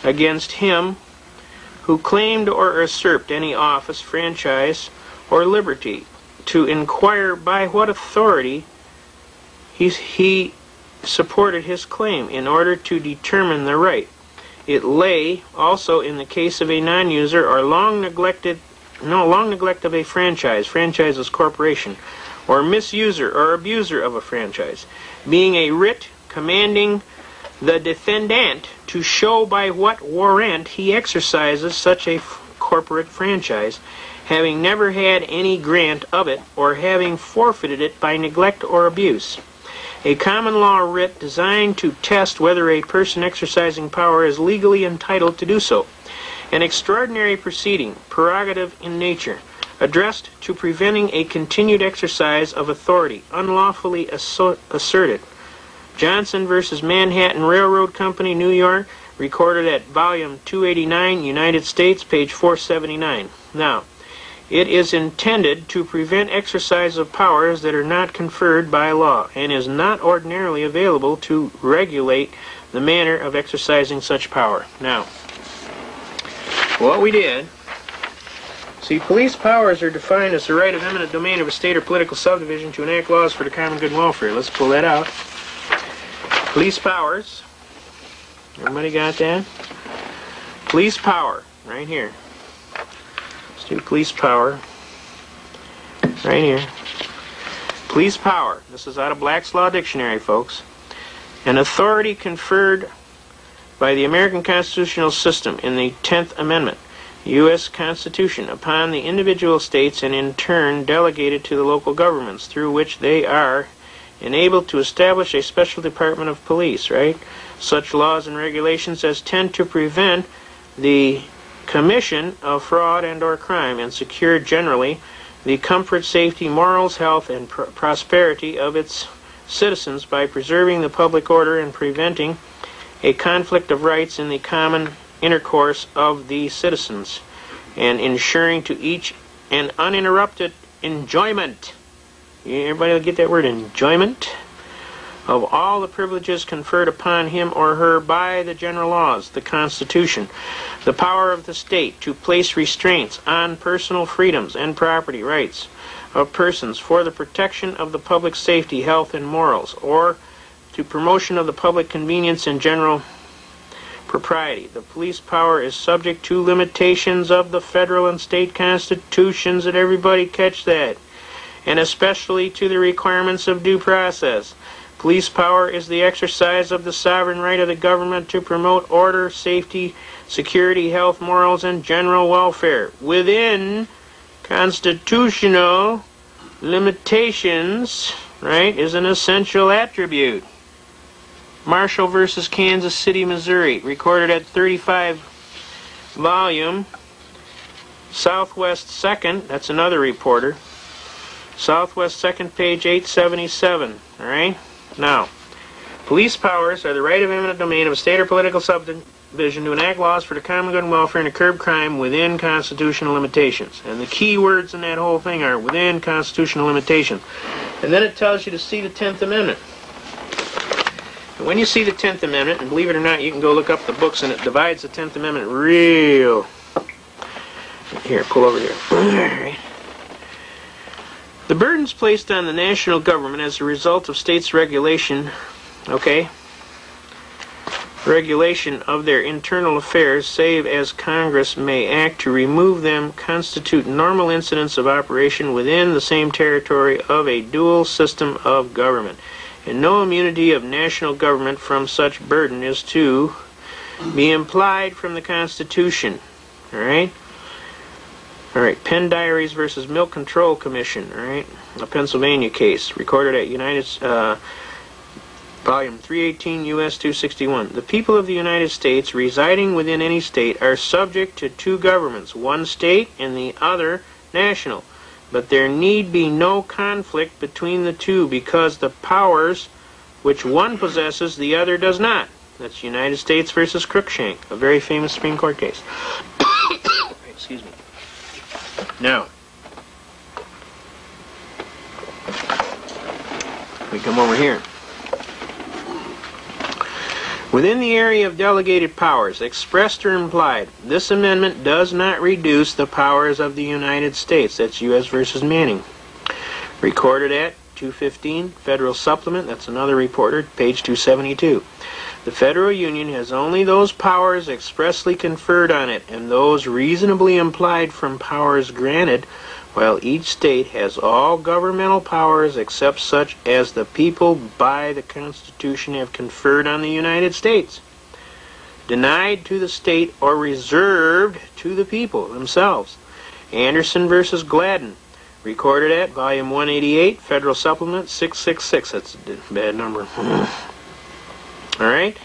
against him who claimed or usurped any office, franchise, or liberty, to inquire by what authority he supported his claim in order to determine the right. It lay also in the case of a non-user or long neglect of a franchise. Franchise is corporation. Or misuser or abuser of a franchise, being a writ commanding the defendant to show by what warrant he exercises such a corporate franchise, having never had any grant of it, or having forfeited it by neglect or abuse. A common law writ designed to test whether a person exercising power is legally entitled to do so. An extraordinary proceeding, prerogative in nature, addressed to preventing a continued exercise of authority, unlawfully asserted. Johnson versus Manhattan Railroad Company, New York, recorded at volume 289, United States, page 479. Now, it is intended to prevent exercise of powers that are not conferred by law, and is not ordinarily available to regulate the manner of exercising such power. Now, what we did, see, police powers are defined as the right of eminent domain of a state or political subdivision to enact laws for the common good and welfare. Let's pull that out. Police powers. Everybody got that? Police power, right here. Let's do police power. Right here. Police power. This is out of Black's Law Dictionary, folks. An authority conferred by the American constitutional system in the 10th Amendment, U.S. Constitution, upon the individual states and in turn delegated to the local governments through which they are enabled to establish a special department of police, right? Such laws and regulations as tend to prevent the commission of fraud and or crime and secure generally the comfort, safety, morals, health, and prosperity of its citizens by preserving the public order and preventing a conflict of rights in the common intercourse of the citizens, and ensuring to each an uninterrupted enjoyment. Everybody get that word, enjoyment? Of all the privileges conferred upon him or her by the general laws, the Constitution, the power of the state to place restraints on personal freedoms and property rights of persons for the protection of the public safety, health, and morals, or to promotion of the public convenience and general propriety. The police power is subject to limitations of the federal and state constitutions, and everybody catch that, and especially to the requirements of due process. Police power is the exercise of the sovereign right of the government to promote order, safety, security, health, morals, and general welfare within constitutional limitations, right, is an essential attribute. Marshall versus Kansas City, Missouri, recorded at 35 volume, Southwest 2nd, that's another reporter, Southwest 2nd, page 877, all right? Now, police powers are the right of eminent domain of a state or political subdivision to enact laws for the common good and welfare and to curb crime within constitutional limitations. And the key words in that whole thing are within constitutional limitations. And then it tells you to see the 10th Amendment. And when you see the 10th Amendment, and believe it or not, you can go look up the books, and it divides the 10th Amendment real. Here, pull over here. All right. The burdens placed on the national government as a result of states' regulation, regulation of their internal affairs, save as Congress may act to remove them, constitute normal incidents of operation within the same territory of a dual system of government. And no immunity of national government from such burden is to be implied from the Constitution. All right? All right, Penn Diaries versus Milk Control Commission, all right, a Pennsylvania case, recorded at volume 318, U.S. 261. The people of the United States residing within any state are subject to two governments, one state and the other national. But there need be no conflict between the two because the powers which one possesses, the other does not. That's United States versus Cruikshank, a very famous Supreme Court case. Excuse me. Now, we come over here. Within the area of delegated powers, expressed or implied, this amendment does not reduce the powers of the United States. That's U.S. versus Manning. Recorded at 215, Federal Supplement, that's another reporter, page 272. The Federal Union has only those powers expressly conferred on it, and those reasonably implied from powers granted, while each state has all governmental powers except such as the people by the Constitution have conferred on the United States, denied to the state or reserved to the people themselves. Anderson versus Gladden, recorded at volume 188, Federal Supplement 666. That's a bad number. All right?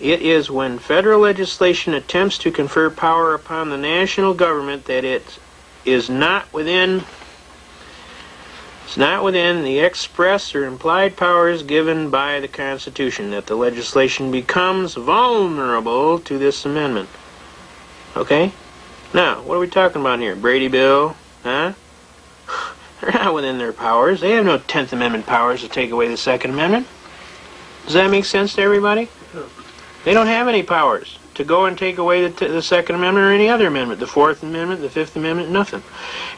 It is when federal legislation attempts to confer power upon the national government that it is not within the express or implied powers given by the Constitution that the legislation becomes vulnerable to this amendment. Okay? Now, what are we talking about here? Brady Bill? Huh? They're not within their powers. They have no 10th Amendment powers to take away the Second Amendment. Does that make sense to everybody? They don't have any powers to go and take away the Second Amendment or any other amendment. The Fourth Amendment, the Fifth Amendment, nothing.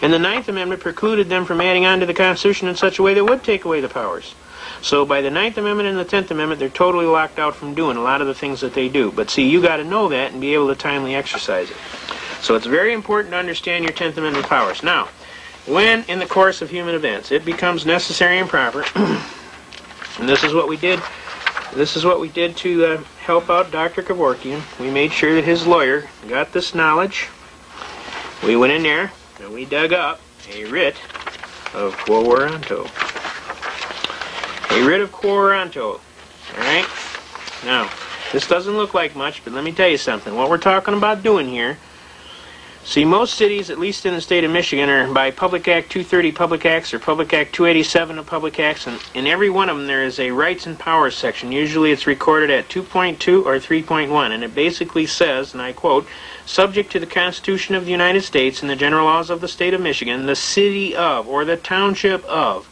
And the Ninth Amendment precluded them from adding on to the Constitution in such a way that would take away the powers. So by the Ninth Amendment and the Tenth Amendment, they're totally locked out from doing a lot of the things that they do. But see, you got to know that and be able to timely exercise it. So it's very important to understand your Tenth Amendment powers. Now, when in the course of human events it becomes necessary and proper, and this is what we did. This is what we did to help out Dr. Kevorkian. We made sure that his lawyer got this knowledge. We went in there and we dug up a writ of quo warranto. A writ of quo warranto. Alright? Now, this doesn't look like much, but let me tell you something. What we're talking about doing here, see, most cities, at least in the state of Michigan, are by Public Act 230 Public Acts or Public Act 287 of Public Acts, and in every one of them there is a Rights and Powers section. Usually it's recorded at 2.2 or 3.1, and it basically says, and I quote, "Subject to the Constitution of the United States and the general laws of the state of Michigan, the city of, or the township of,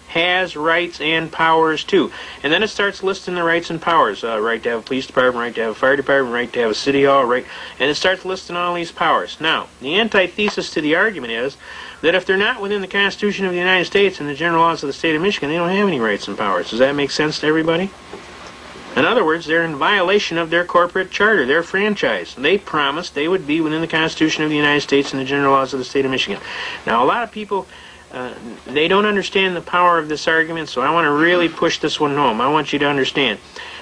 has rights and powers too." And then it starts listing the rights and powers. Right to have a police department, right to have a fire department, right to have a city hall, right, and it starts listing all these powers. Now, the antithesis to the argument is that if they're not within the Constitution of the United States and the general laws of the state of Michigan, they don't have any rights and powers. Does that make sense to everybody? In other words, they're in violation of their corporate charter, their franchise. They promised they would be within the Constitution of the United States and the general laws of the state of Michigan. Now, a lot of people, they don't understand the power of this argument, so I want to really push this one home. I want you to understand.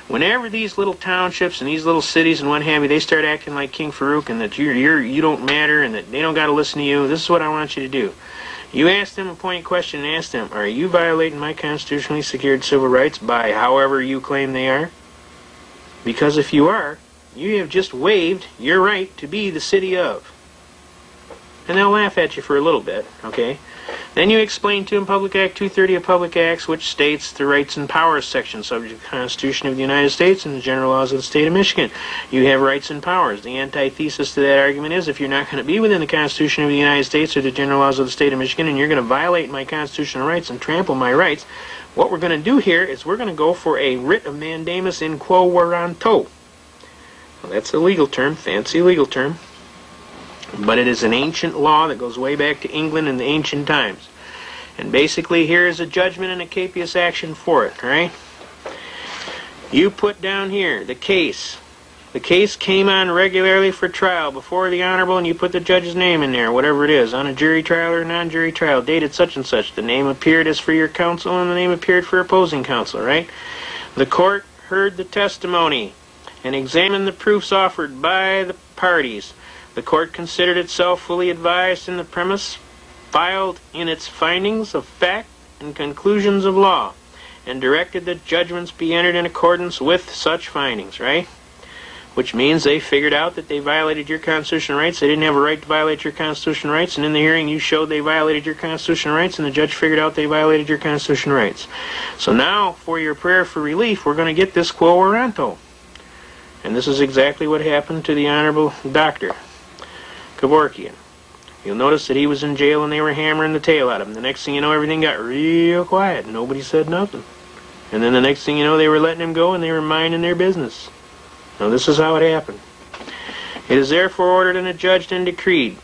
Whenever these little townships and these little cities and what have you, they start acting like King Farouk and that you don't matter and that they don't got to listen to you, this is what I want you to do. You ask them a pointed question and ask them, are you violating my constitutionally secured civil rights by however you claim they are? Because if you are, you have just waived your right to be the city of. And they'll laugh at you for a little bit, okay? Then you explain to them Public Act 230 of Public Acts, which states the Rights and Powers section, subject to the Constitution of the United States and the general laws of the state of Michigan. You have rights and powers. The antithesis to that argument is if you're not going to be within the Constitution of the United States or the general laws of the state of Michigan and you're going to violate my constitutional rights and trample my rights, what we're going to do here is we're going to go for a writ of mandamus in quo warranto. Well, that's a legal term, fancy legal term. But it is an ancient law that goes way back to England in the ancient times. And basically here is a judgment and a capious action for it, alright? You put down here the case. The case came on regularly for trial before the Honorable, and you put the judge's name in there, whatever it is, on a jury trial or non-jury trial, dated such and such. The name appeared as for your counsel and the name appeared for opposing counsel, right? The court heard the testimony and examined the proofs offered by the parties. The court considered itself fully advised in the premise filed in its findings of fact and conclusions of law, and directed that judgments be entered in accordance with such findings, right? Which means they figured out that they violated your constitutional rights. They didn't have a right to violate your constitutional rights, and in the hearing you showed they violated your constitutional rights, and the judge figured out they violated your constitutional rights. So now, for your prayer for relief, we're going to get this quo warranto. And this is exactly what happened to the Honorable Dr. Kevorkian. You'll notice that he was in jail and they were hammering the tail out of him. The next thing you know, everything got real quiet. Nobody said nothing. And then the next thing you know, they were letting him go and they were minding their business. Now this is how it happened. It is therefore ordered and adjudged and decreed.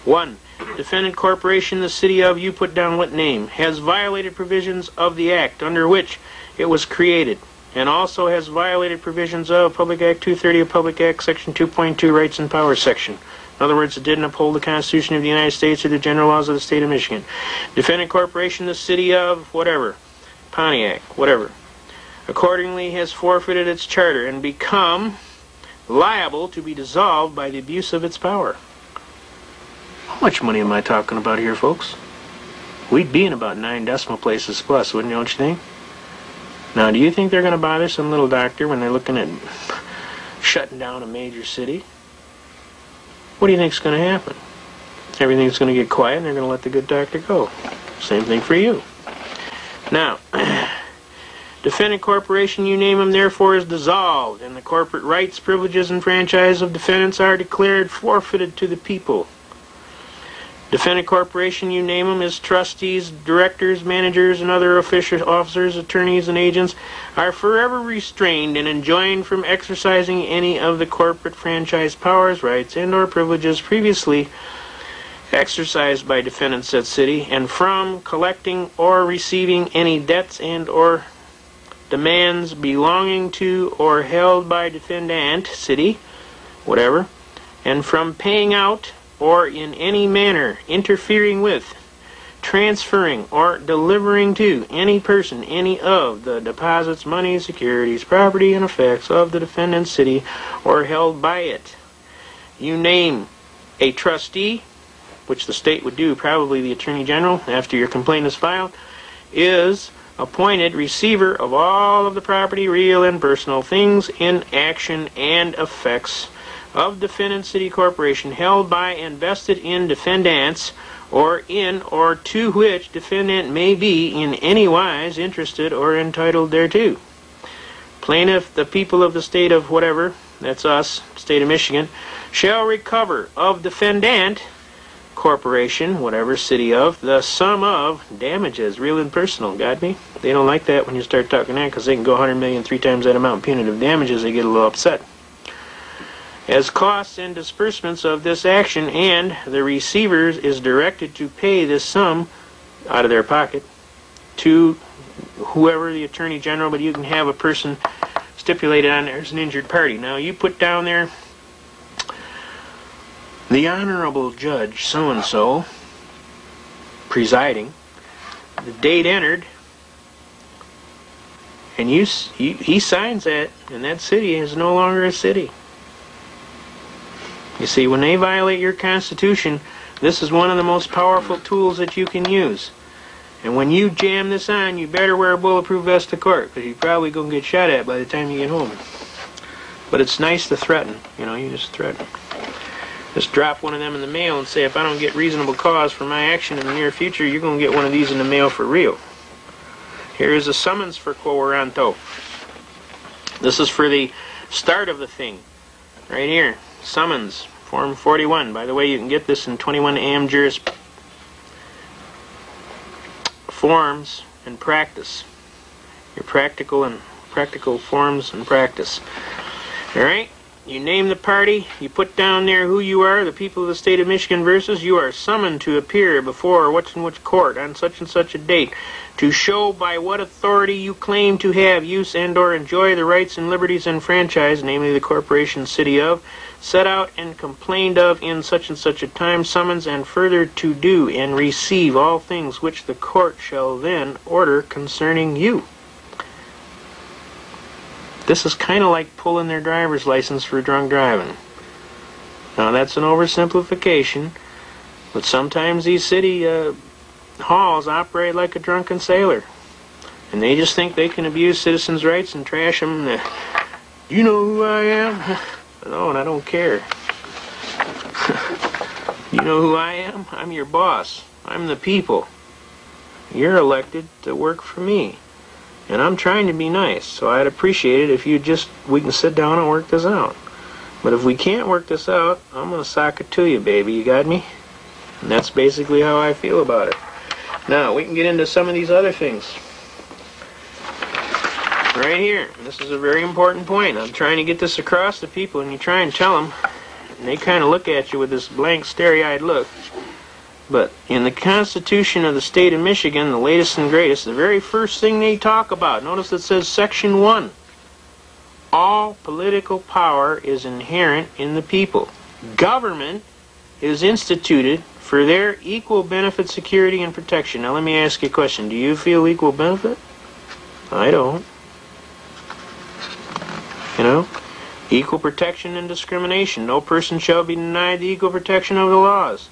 1. Defendant corporation, the city of, you put down what name, has violated provisions of the act under which it was created, and also has violated provisions of Public Act 230 of Public Act Section 2.2 Rights and Powers section. In other words, it didn't uphold the Constitution of the United States or the general laws of the state of Michigan. Defendant corporation, the city of, whatever, Pontiac, whatever, accordingly has forfeited its charter and become liable to be dissolved by the abuse of its power. How much money am I talking about here, folks? We'd be in about 9 decimal places plus, wouldn't you, don't you think? Now, do you think they're going to bother some little doctor when they're looking at shutting down a major city? What do you think is going to happen? Everything's going to get quiet and they're going to let the good doctor go. Same thing for you. Now, defendant corporation, you name them, therefore is dissolved, and the corporate rights, privileges, and franchise of defendants are declared forfeited to the people. Defendant corporation, you name them, as trustees, directors, managers, and other official officers, attorneys, and agents, are forever restrained and enjoined from exercising any of the corporate franchise powers, rights, and/or privileges previously exercised by defendant said city, and from collecting or receiving any debts and/or demands belonging to or held by defendant city, whatever, and from paying out or in any manner interfering with, transferring, or delivering to any person any of the deposits, money, securities, property, and effects of the defendant's city or held by it. You name a trustee, which the state would do, probably the Attorney General, after your complaint is filed, is appointed receiver of all of the property, real and personal things in action and effects of defendant city corporation held by and vested in defendants or in or to which defendant may be in any wise interested or entitled thereto. Plaintiff, the people of the state of whatever, that's us, state of Michigan, shall recover of defendant corporation, whatever city of, the sum of damages, real and personal. Got me? They don't like that when you start talking that, because they can go 100 million, 3 times that amount punitive damages. They get a little upset. As costs and disbursements of this action, and the receivers is directed to pay this sum out of their pocket to whoever, the Attorney General, but you can have a person stipulated on there as an injured party. Now you put down there the Honorable Judge so-and-so presiding, the date entered, and he signs that, and that city is no longer a city. You see, when they violate your Constitution, this is one of the most powerful tools that you can use. And when you jam this on, you better wear a bulletproof vest to court, because you're probably going to get shot at by the time you get home. But it's nice to threaten. You know, you just threaten. Just drop one of them in the mail and say, if I don't get reasonable cause for my action in the near future, you're going to get one of these in the mail for real. Here is a summons for quo warranto. This is for the start of the thing. Right here. Summons, Form 41. By the way, you can get this in 21 AM Juris Forms and Practice. Your practical forms and practice. Alright? You name the party, you put down there who you are, the people of the state of Michigan versus, you are summoned to appear before which and which court on such and such a date to show by what authority you claim to have, use, and or enjoy the rights and liberties and franchise, namely the corporation city of, set out and complained of in such and such a time, summons, and further to do and receive all things which the court shall then order concerning you. This is kind of like pulling their driver's license for drunk driving. Now that's an oversimplification, but sometimes these city halls operate like a drunken sailor. And they just think they can abuse citizens' rights and trash them. You know who I am? No, and I don't care. You know who I am? I'm your boss. I'm the people. You're elected to work for me. And I'm trying to be nice, so I'd appreciate it if we can sit down and work this out. But if we can't work this out, I'm going to sock it to you, baby. You got me? And that's basically how I feel about it. Now, we can get into some of these other things. Right here. This is a very important point. I'm trying to get this across to people, and you try and tell them, and they kind of look at you with this blank, starry-eyed look. But in the Constitution of the state of Michigan, the latest and greatest, the very first thing they talk about, notice it says Section 1. All political power is inherent in the people. Government is instituted for their equal benefit, security, and protection. Now let me ask you a question. Do you feel equal benefit? I don't. You know? Equal protection and discrimination. No person shall be denied the equal protection of the laws.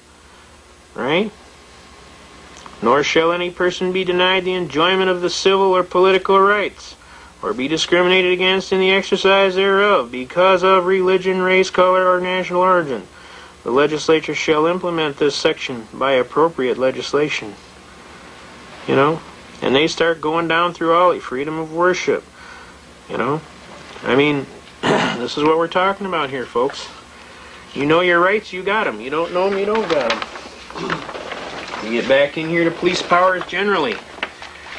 Right? Nor shall any person be denied the enjoyment of the civil or political rights, or be discriminated against in the exercise thereof, because of religion, race, color, or national origin. The legislature shall implement this section by appropriate legislation. You know? And they start going down through all the freedom of worship. You know? I mean, this is what we're talking about here, folks. You know your rights, you got them. You don't know them, you don't got them. You get back in here to police powers generally.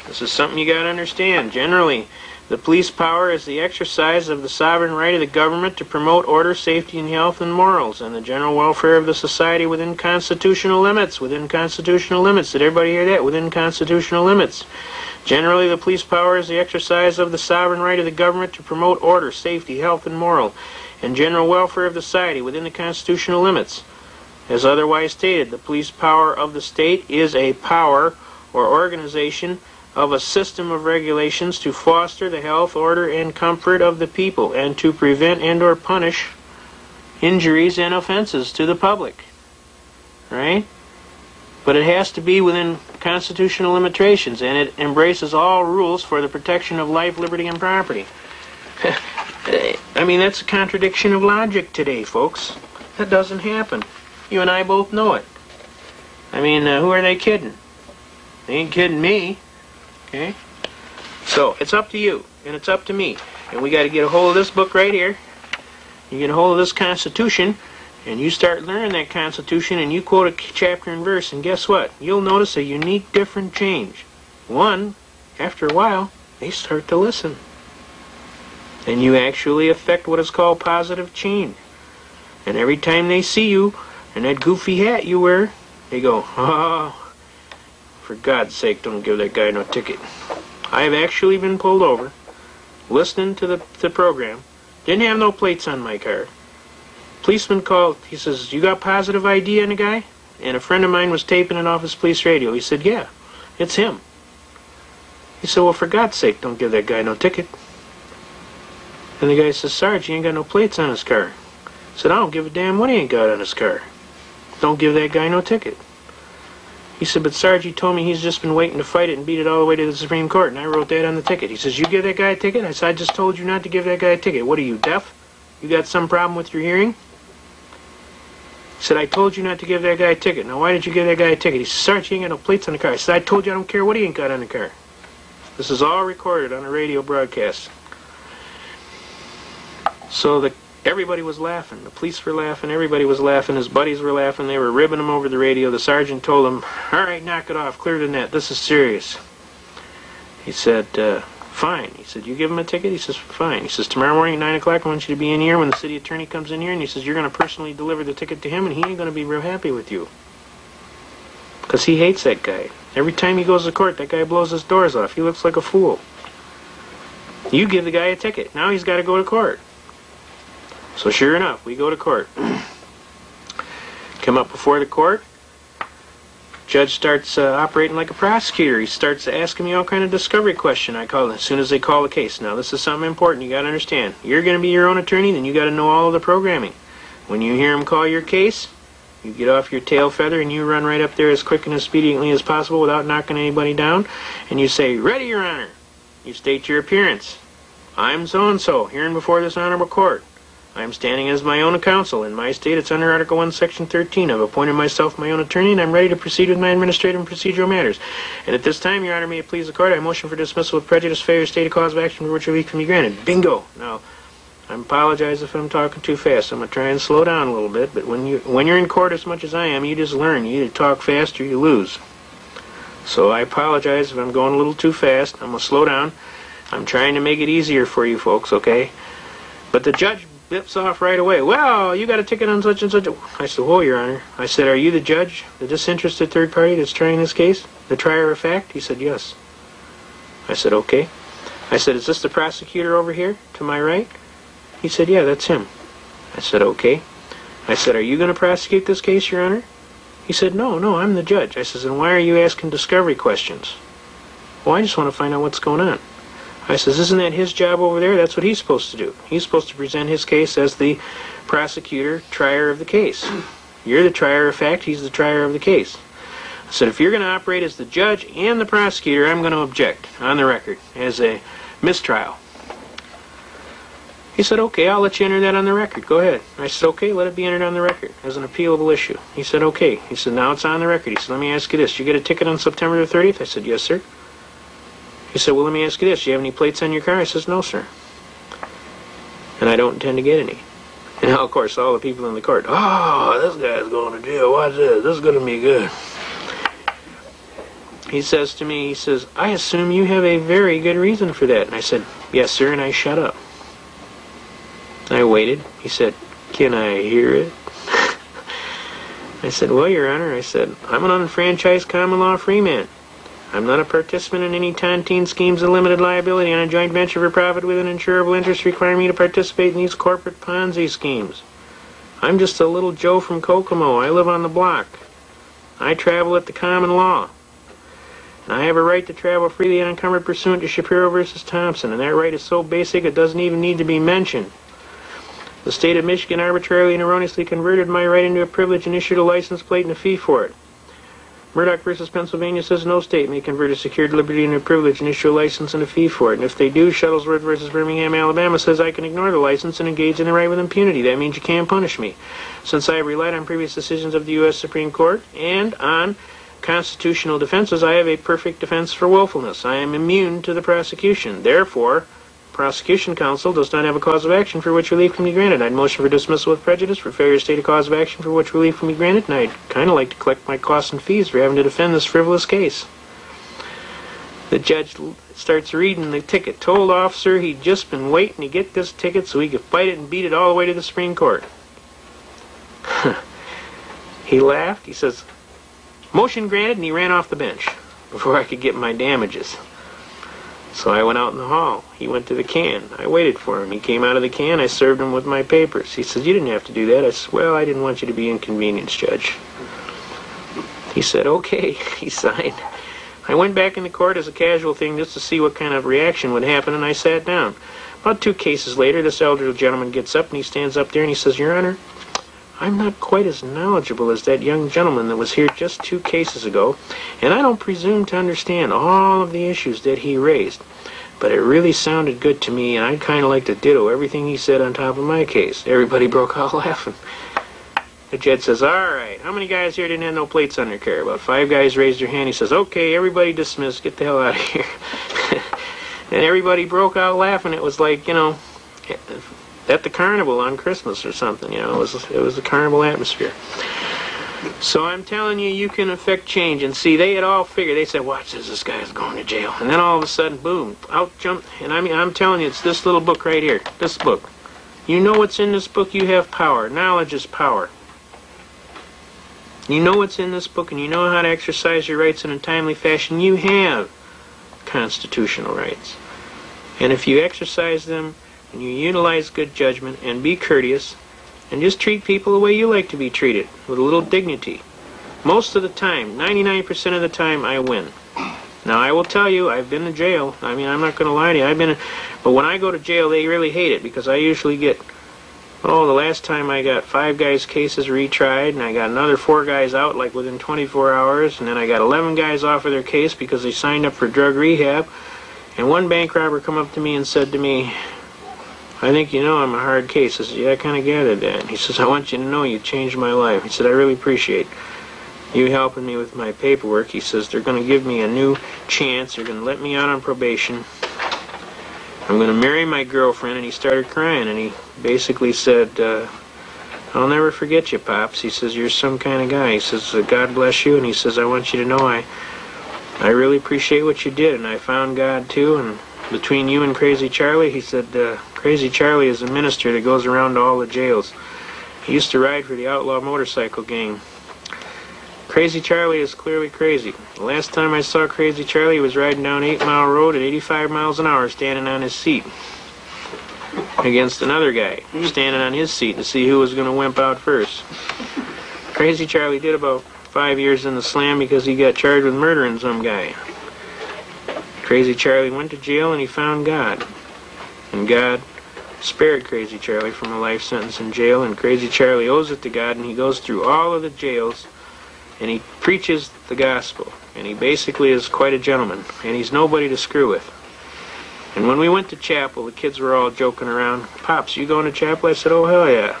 This is something you got to understand. Generally, the police power is the exercise of the sovereign right of the government to promote order, safety, and health and morals, and the general welfare of the society within constitutional limits. Within constitutional limits. Did everybody hear that? Within constitutional limits. Generally, the police power is the exercise of the sovereign right of the government to promote order, safety, health, and moral, and general welfare of the society within the constitutional limits. As otherwise stated, the police power of the state is a power or organization of a system of regulations to foster the health, order, and comfort of the people, and to prevent and or punish injuries and offenses to the public. Right? But it has to be within constitutional limitations, and it embraces all rules for the protection of life, liberty, and property. I mean, that's a contradiction of logic today, folks. That doesn't happen. You and I both know it. I mean, who are they kidding? They ain't kidding me. Okay? So, it's up to you, and it's up to me. And we got to get a hold of this book right here. You get a hold of this Constitution, and you start learning that Constitution, and you quote a chapter and verse, and guess what? You'll notice a unique, different change. One, after a while, they start to listen. And you actually affect what is called positive change. And every time they see you, and that goofy hat you wear, they go, oh, for God's sake, don't give that guy no ticket. I have actually been pulled over, listening to the program, didn't have no plates on my car. Policeman called, he says, you got positive ID on the guy? And a friend of mine was taping it off his police radio. He said, yeah, it's him. He said, well, for God's sake, don't give that guy no ticket. And the guy says, Sarge, he ain't got no plates on his car. I said, I don't give a damn what he ain't got on his car. Don't give that guy no ticket. He said, but Sarge, he told me he's just been waiting to fight it and beat it all the way to the Supreme Court, and I wrote that on the ticket. He says, you give that guy a ticket? I said, I just told you not to give that guy a ticket. What are you, deaf? You got some problem with your hearing? He said, I told you not to give that guy a ticket. Now, why did you give that guy a ticket? He said, Sarge, he ain't got no plates on the car. I said, I told you I don't care what he ain't got on the car. This is all recorded on a radio broadcast. So everybody was laughing. The police were laughing. Everybody was laughing. His buddies were laughing. They were ribbing him over the radio. The sergeant told him, all right, knock it off. Clear the net. This is serious. He said, fine. He said, you give him a ticket? He says, fine. He says, tomorrow morning at 9 o'clock, I want you to be in here when the city attorney comes in here, and he says, you're going to personally deliver the ticket to him, and he ain't going to be real happy with you. Because he hates that guy. Every time he goes to court, that guy blows his doors off. He looks like a fool. You give the guy a ticket. Now he's got to go to court. So sure enough, we go to court. Come up before the court. Judge starts operating like a prosecutor. He starts asking me all kind of discovery question. I call it as soon as they call the case. Now this is something important. You got to understand. You're going to be your own attorney, then you got to know all of the programming. When you hear him call your case, you get off your tail feather and you run right up there as quick and expediently as possible without knocking anybody down, and you say, "Ready, Your Honor." You state your appearance. I'm so-and-so, hearing before this honorable court. I am standing as my own counsel. In my state, it's under Article 1, Section 13. I've appointed myself my own attorney, and I'm ready to proceed with my administrative and procedural matters. And at this time, Your Honor, may it please the court, I motion for dismissal with prejudice, failure to state a cause of action for which relief can be granted. Bingo! Now, I apologize if I'm talking too fast. I'm going to try and slow down a little bit, but when you're in court as much as I am, you just learn. You either talk fast or you lose. So I apologize if I'm going a little too fast. I'm going to slow down. I'm trying to make it easier for you folks, okay? But the judge bips off right away. Well, you got a ticket on such and such. I said, whoa, Your Honor. I said, are you the judge, the disinterested third party that's trying this case? The trier of fact? He said, yes. I said, okay. I said, is this the prosecutor over here to my right? He said, yeah, that's him. I said, okay. I said, are you going to prosecute this case, Your Honor? He said, no, I'm the judge. I said, then why are you asking discovery questions? Well, I just want to find out what's going on. I says, isn't that his job over there? That's what he's supposed to do. He's supposed to present his case as the prosecutor, trier of the case. You're the trier of fact, he's the trier of the case. I said, if you're going to operate as the judge and the prosecutor, I'm going to object on the record as a mistrial. He said, okay, I'll let you enter that on the record. Go ahead. I said, okay, let it be entered on the record as an appealable issue. He said, okay. He said, now it's on the record. He said, let me ask you this. You get a ticket on September the 30th? I said, yes, sir. He said, well, let me ask you this. Do you have any plates on your car? I says, no, sir. And I don't intend to get any. And of course, all the people in the court, oh, this guy's going to jail. Watch this. This is going to be good. He says to me, he says, I assume you have a very good reason for that. And I said, yes, sir, and I shut up. I waited. He said, can I hear it? I said, well, Your Honor, I said, I'm an unfranchised common law free man. I'm not a participant in any tontine schemes of limited liability on a joint venture for profit with an insurable interest requiring me to participate in these corporate Ponzi schemes. I'm just a little Joe from Kokomo. I live on the block. I travel at the common law. And I have a right to travel freely and unencumbered pursuant to Shapiro versus Thompson, and that right is so basic it doesn't even need to be mentioned. The state of Michigan arbitrarily and erroneously converted my right into a privilege and issued a license plate and a fee for it. Murdoch versus Pennsylvania says no state may convert a secured liberty into a privilege and issue a license and a fee for it. And if they do, Shuttlesworth versus Birmingham, Alabama says I can ignore the license and engage in the right with impunity. That means you can't punish me. Since I have relied on previous decisions of the U.S. Supreme Court and on constitutional defenses, I have a perfect defense for willfulness. I am immune to the prosecution. Therefore, prosecution counsel does not have a cause of action for which relief can be granted. I'd motion for dismissal with prejudice for failure to state a cause of action for which relief can be granted, and I'd kind of like to collect my costs and fees for having to defend this frivolous case. The judge starts reading the ticket. Told officer he'd just been waiting to get this ticket so he could fight it and beat it all the way to the Supreme Court. He laughed. He says, motion granted, and he ran off the bench before I could get my damages. So I went out in the hall. He went to the can. I waited for him. He came out of the can. I served him with my papers. He said, you didn't have to do that. I said, well, I didn't want you to be inconvenienced, Judge. He said, okay. He signed. I went back in the court as a casual thing just to see what kind of reaction would happen, and I sat down. About 2 cases later, this elderly gentleman gets up, and he stands up there, and he says, Your Honor, I'm not quite as knowledgeable as that young gentleman that was here just 2 cases ago, and I don't presume to understand all of the issues that he raised. But it really sounded good to me, and I'd kind of like to ditto everything he said on top of my case. Everybody broke out laughing. The judge says, all right, how many guys here didn't have no plates on their car? About 5 guys raised their hand. He says, okay, everybody dismissed. Get the hell out of here. And everybody broke out laughing. It was like, you know, at the carnival on Christmas or something, you know. It was a carnival atmosphere. So I'm telling you, you can affect change. And see, they had all figured. They said, watch this guy's going to jail. And then all of a sudden, boom, out jumped. And I mean, I'm telling you, it's this little book right here. This book. You know what's in this book? You have power. Knowledge is power. You know what's in this book, and you know how to exercise your rights in a timely fashion. You have constitutional rights. And if you exercise them, and you utilize good judgment, and be courteous, and just treat people the way you like to be treated, with a little dignity. Most of the time, 99% of the time, I win. Now, I will tell you, I've been to jail. I mean, I'm not going to lie to you. But when I go to jail, they really hate it, because I usually get, oh, the last time I got 5 guys' cases retried, and I got another 4 guys out, like within 24 hours, and then I got 11 guys off of their case because they signed up for drug rehab. And one bank robber come up to me and said to me, I think you know I'm a hard case. I said, yeah, I kind of gathered that. He says, I want you to know you changed my life. He said, I really appreciate you helping me with my paperwork. He says, they're going to give me a new chance. They're going to let me out on probation. I'm going to marry my girlfriend. And he started crying, and he basically said, I'll never forget you, Pops. He says, you're some kind of guy. He says, God bless you. And he says, I want you to know I really appreciate what you did. And I found God, too. And between you and Crazy Charlie, he said, Crazy Charlie is a minister that goes around to all the jails. He used to ride for the outlaw motorcycle gang. Crazy Charlie is clearly crazy. The last time I saw Crazy Charlie, he was riding down 8 Mile Road at 85 miles an hour, standing on his seat against another guy, standing on his seat to see who was going to wimp out first. Crazy Charlie did about 5 years in the slam because he got charged with murdering some guy. Crazy Charlie went to jail and he found God. And God spared Crazy Charlie from a life sentence in jail, and Crazy Charlie owes it to God, and he goes through all of the jails and he preaches the gospel, and he basically is quite a gentleman, and he's nobody to screw with. And when we went to chapel, the kids were all joking around. Pops, you going to chapel? I said, oh, hell yeah.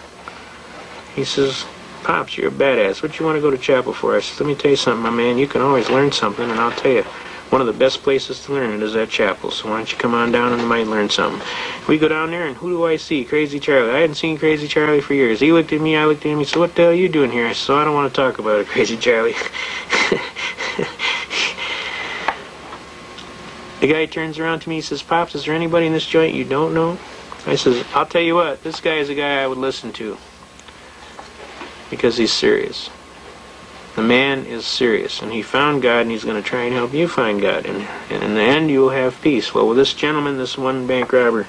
He says, Pops, you're a badass. What you want to go to chapel for? I said, let me tell you something, my man. You can always learn something, and I'll tell you. One of the best places to learn it is at chapel, so why don't you come on down and you might learn something. We go down there, and who do I see? Crazy Charlie. I hadn't seen Crazy Charlie for years. He looked at me, I looked at him, he said, what the hell are you doing here? I said, I don't want to talk about it, Crazy Charlie. The guy turns around to me, he says, Pops, is there anybody in this joint you don't know? I says, I'll tell you what, this guy is a guy I would listen to. Because he's serious. The man is serious, and he found God, and he's going to try and help you find God. And in the end, you will have peace. Well, with this gentleman, this one bank robber,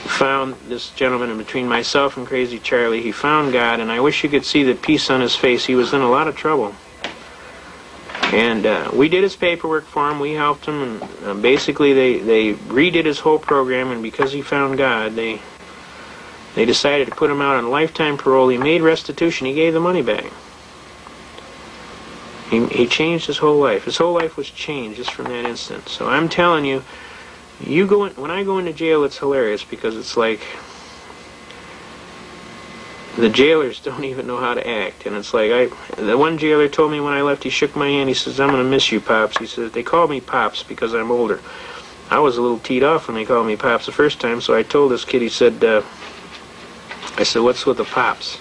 found this gentleman, and between myself and Crazy Charlie, he found God, and I wish you could see the peace on his face. He was in a lot of trouble. And we did his paperwork for him. We helped him, and basically they redid his whole program, and because he found God, they decided to put him out on lifetime parole. He made restitution. He gave the money back. He changed his whole life. His whole life was changed just from that instant. So I'm telling you, when I go into jail, it's hilarious because it's like the jailers don't even know how to act. And it's like, the one jailer told me when I left, he shook my hand, he says, I'm going to miss you, Pops. He says, they call me Pops because I'm older. I was a little teed off when they called me Pops the first time, so I told this kid, he said, I said, what's with the Pops?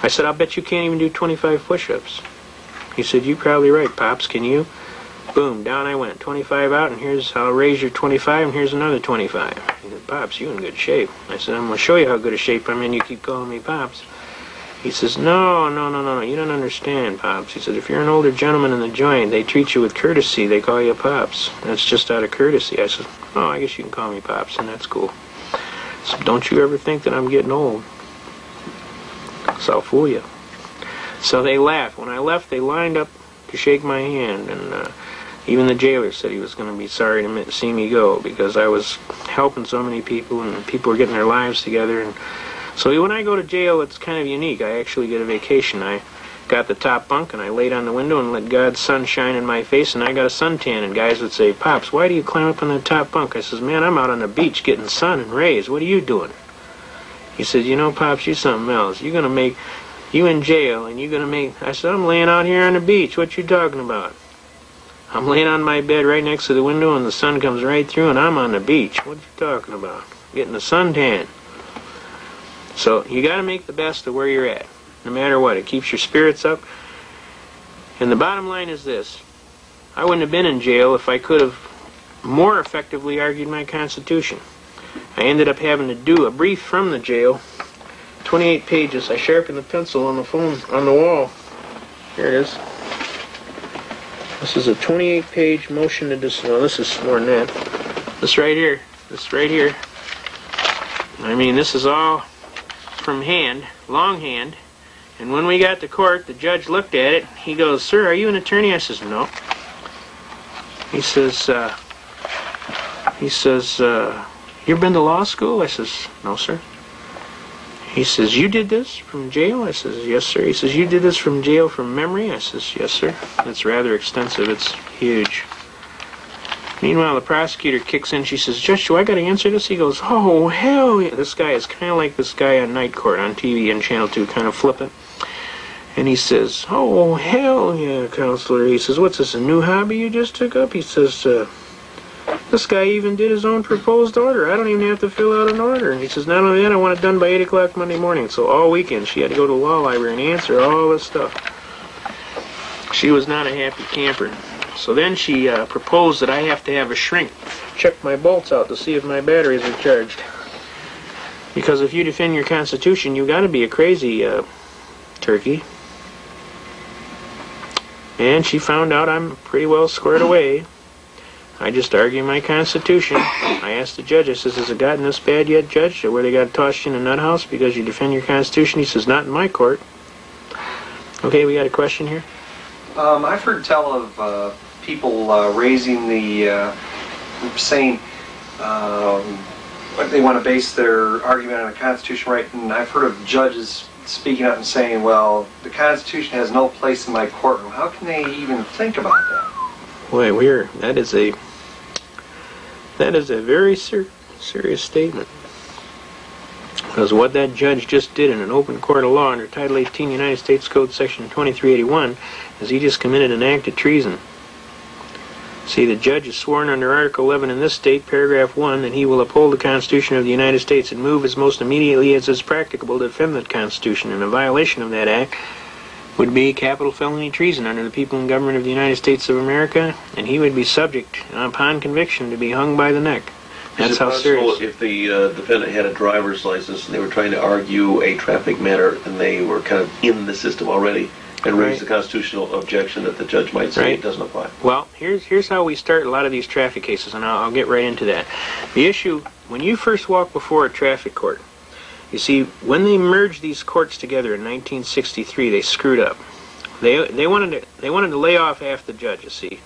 I said, I'll bet you can't even do 25 push-ups. He said, you're probably right, Pops, can you? Boom, down I went, 25 out, and here's, I'll raise your 25, and here's another 25. He said, Pops, you in good shape. I said, I'm going to show you how good a shape I'm in, you keep calling me Pops. He says, no, you don't understand, Pops. He said, if you're an older gentleman in the joint, they treat you with courtesy, they call you Pops. That's just out of courtesy. I said, oh, I guess you can call me Pops, and that's cool. So don't you ever think that I'm getting old. So I'll fool you. So they laughed. When I left, they lined up to shake my hand, and even the jailer said he was going to be sorry to see me go because I was helping so many people, and people were getting their lives together. And so when I go to jail, it's kind of unique. I actually get a vacation. I got the top bunk, and I laid on the window and let God's sun shine in my face, and I got a suntan. And guys would say, Pops, why do you climb up on the top bunk? I says, man, I'm out on the beach getting sun and rays. What are you doing? He said, you know, Pops, you're something else. You're going to make, you in jail, and you're going to make, I said, I'm laying out here on the beach. What you talking about? I'm laying on my bed right next to the window, and the sun comes right through, and I'm on the beach. What you talking about? Getting a suntan. So you got to make the best of where you're at, no matter what. It keeps your spirits up. And the bottom line is this. I wouldn't have been in jail if I could have more effectively argued my Constitution. I ended up having to do a brief from the jail, 28 pages. I sharpened the pencil on the phone, on the wall. Here it is. This is a 28-page motion to dismiss. Well, this is more than that. This right here. I mean, this is all from hand, longhand. And when we got to court, the judge looked at it. He goes, sir, are you an attorney? I says, no. He says, you ever been to law school? I says, no, sir. He says, you did this from jail? I says, yes, sir. He says, you did this from jail from memory? I says, yes, sir. It's rather extensive. It's huge. Meanwhile, the prosecutor kicks in. She says, Judge, do I got to answer this? He goes, oh, hell yeah. This guy is kind of like this guy on Night Court on TV and Channel 2, kind of flippant. And he says, oh, hell yeah, counselor. He says, what's this, a new hobby you just took up? He says, this guy even did his own proposed order. I don't even have to fill out an order. And he says, not only that, I want it done by 8 o'clock Monday morning. So all weekend she had to go to the law library and answer all this stuff. She was not a happy camper. So then she proposed that I have to have a shrink check my bolts out to see if my batteries are charged. Because if you defend your Constitution, you got to be a crazy turkey. And she found out I'm pretty well squared away. I just argue my Constitution. I asked the judge, I says, has it gotten this bad yet, Judge, where they got to toss you in a nut house because you defend your Constitution? He says, not in my court. Okay, we got a question here? I've heard tell of people raising the, saying they want to base their argument on the Constitution, right? And I've heard of judges speaking up and saying, well, the Constitution has no place in my courtroom. How can they even think about that? Boy, that is a very serious statement. Because what that judge just did in an open court of law under Title 18 United States Code Section 2381 is he just committed an act of treason. See, the judge is sworn under Article 11 in this state, Paragraph 1, that he will uphold the Constitution of the United States and move as most immediately as is practicable to defend the Constitution, and a violation of that act would be capital felony treason under the people and government of the United States of America, and he would be subject, upon conviction, to be hung by the neck. That's how serious. Is it possible if the defendant had a driver's license and they were trying to argue a traffic matter and they were kind of in the system already and raised the constitutional objection that the judge might say it doesn't apply? Well, here's how we start a lot of these traffic cases, and I'll get right into that. The issue, when you first walk before a traffic court, you see, when they merged these courts together in 1963, they screwed up. They wanted to lay off half the judges, see,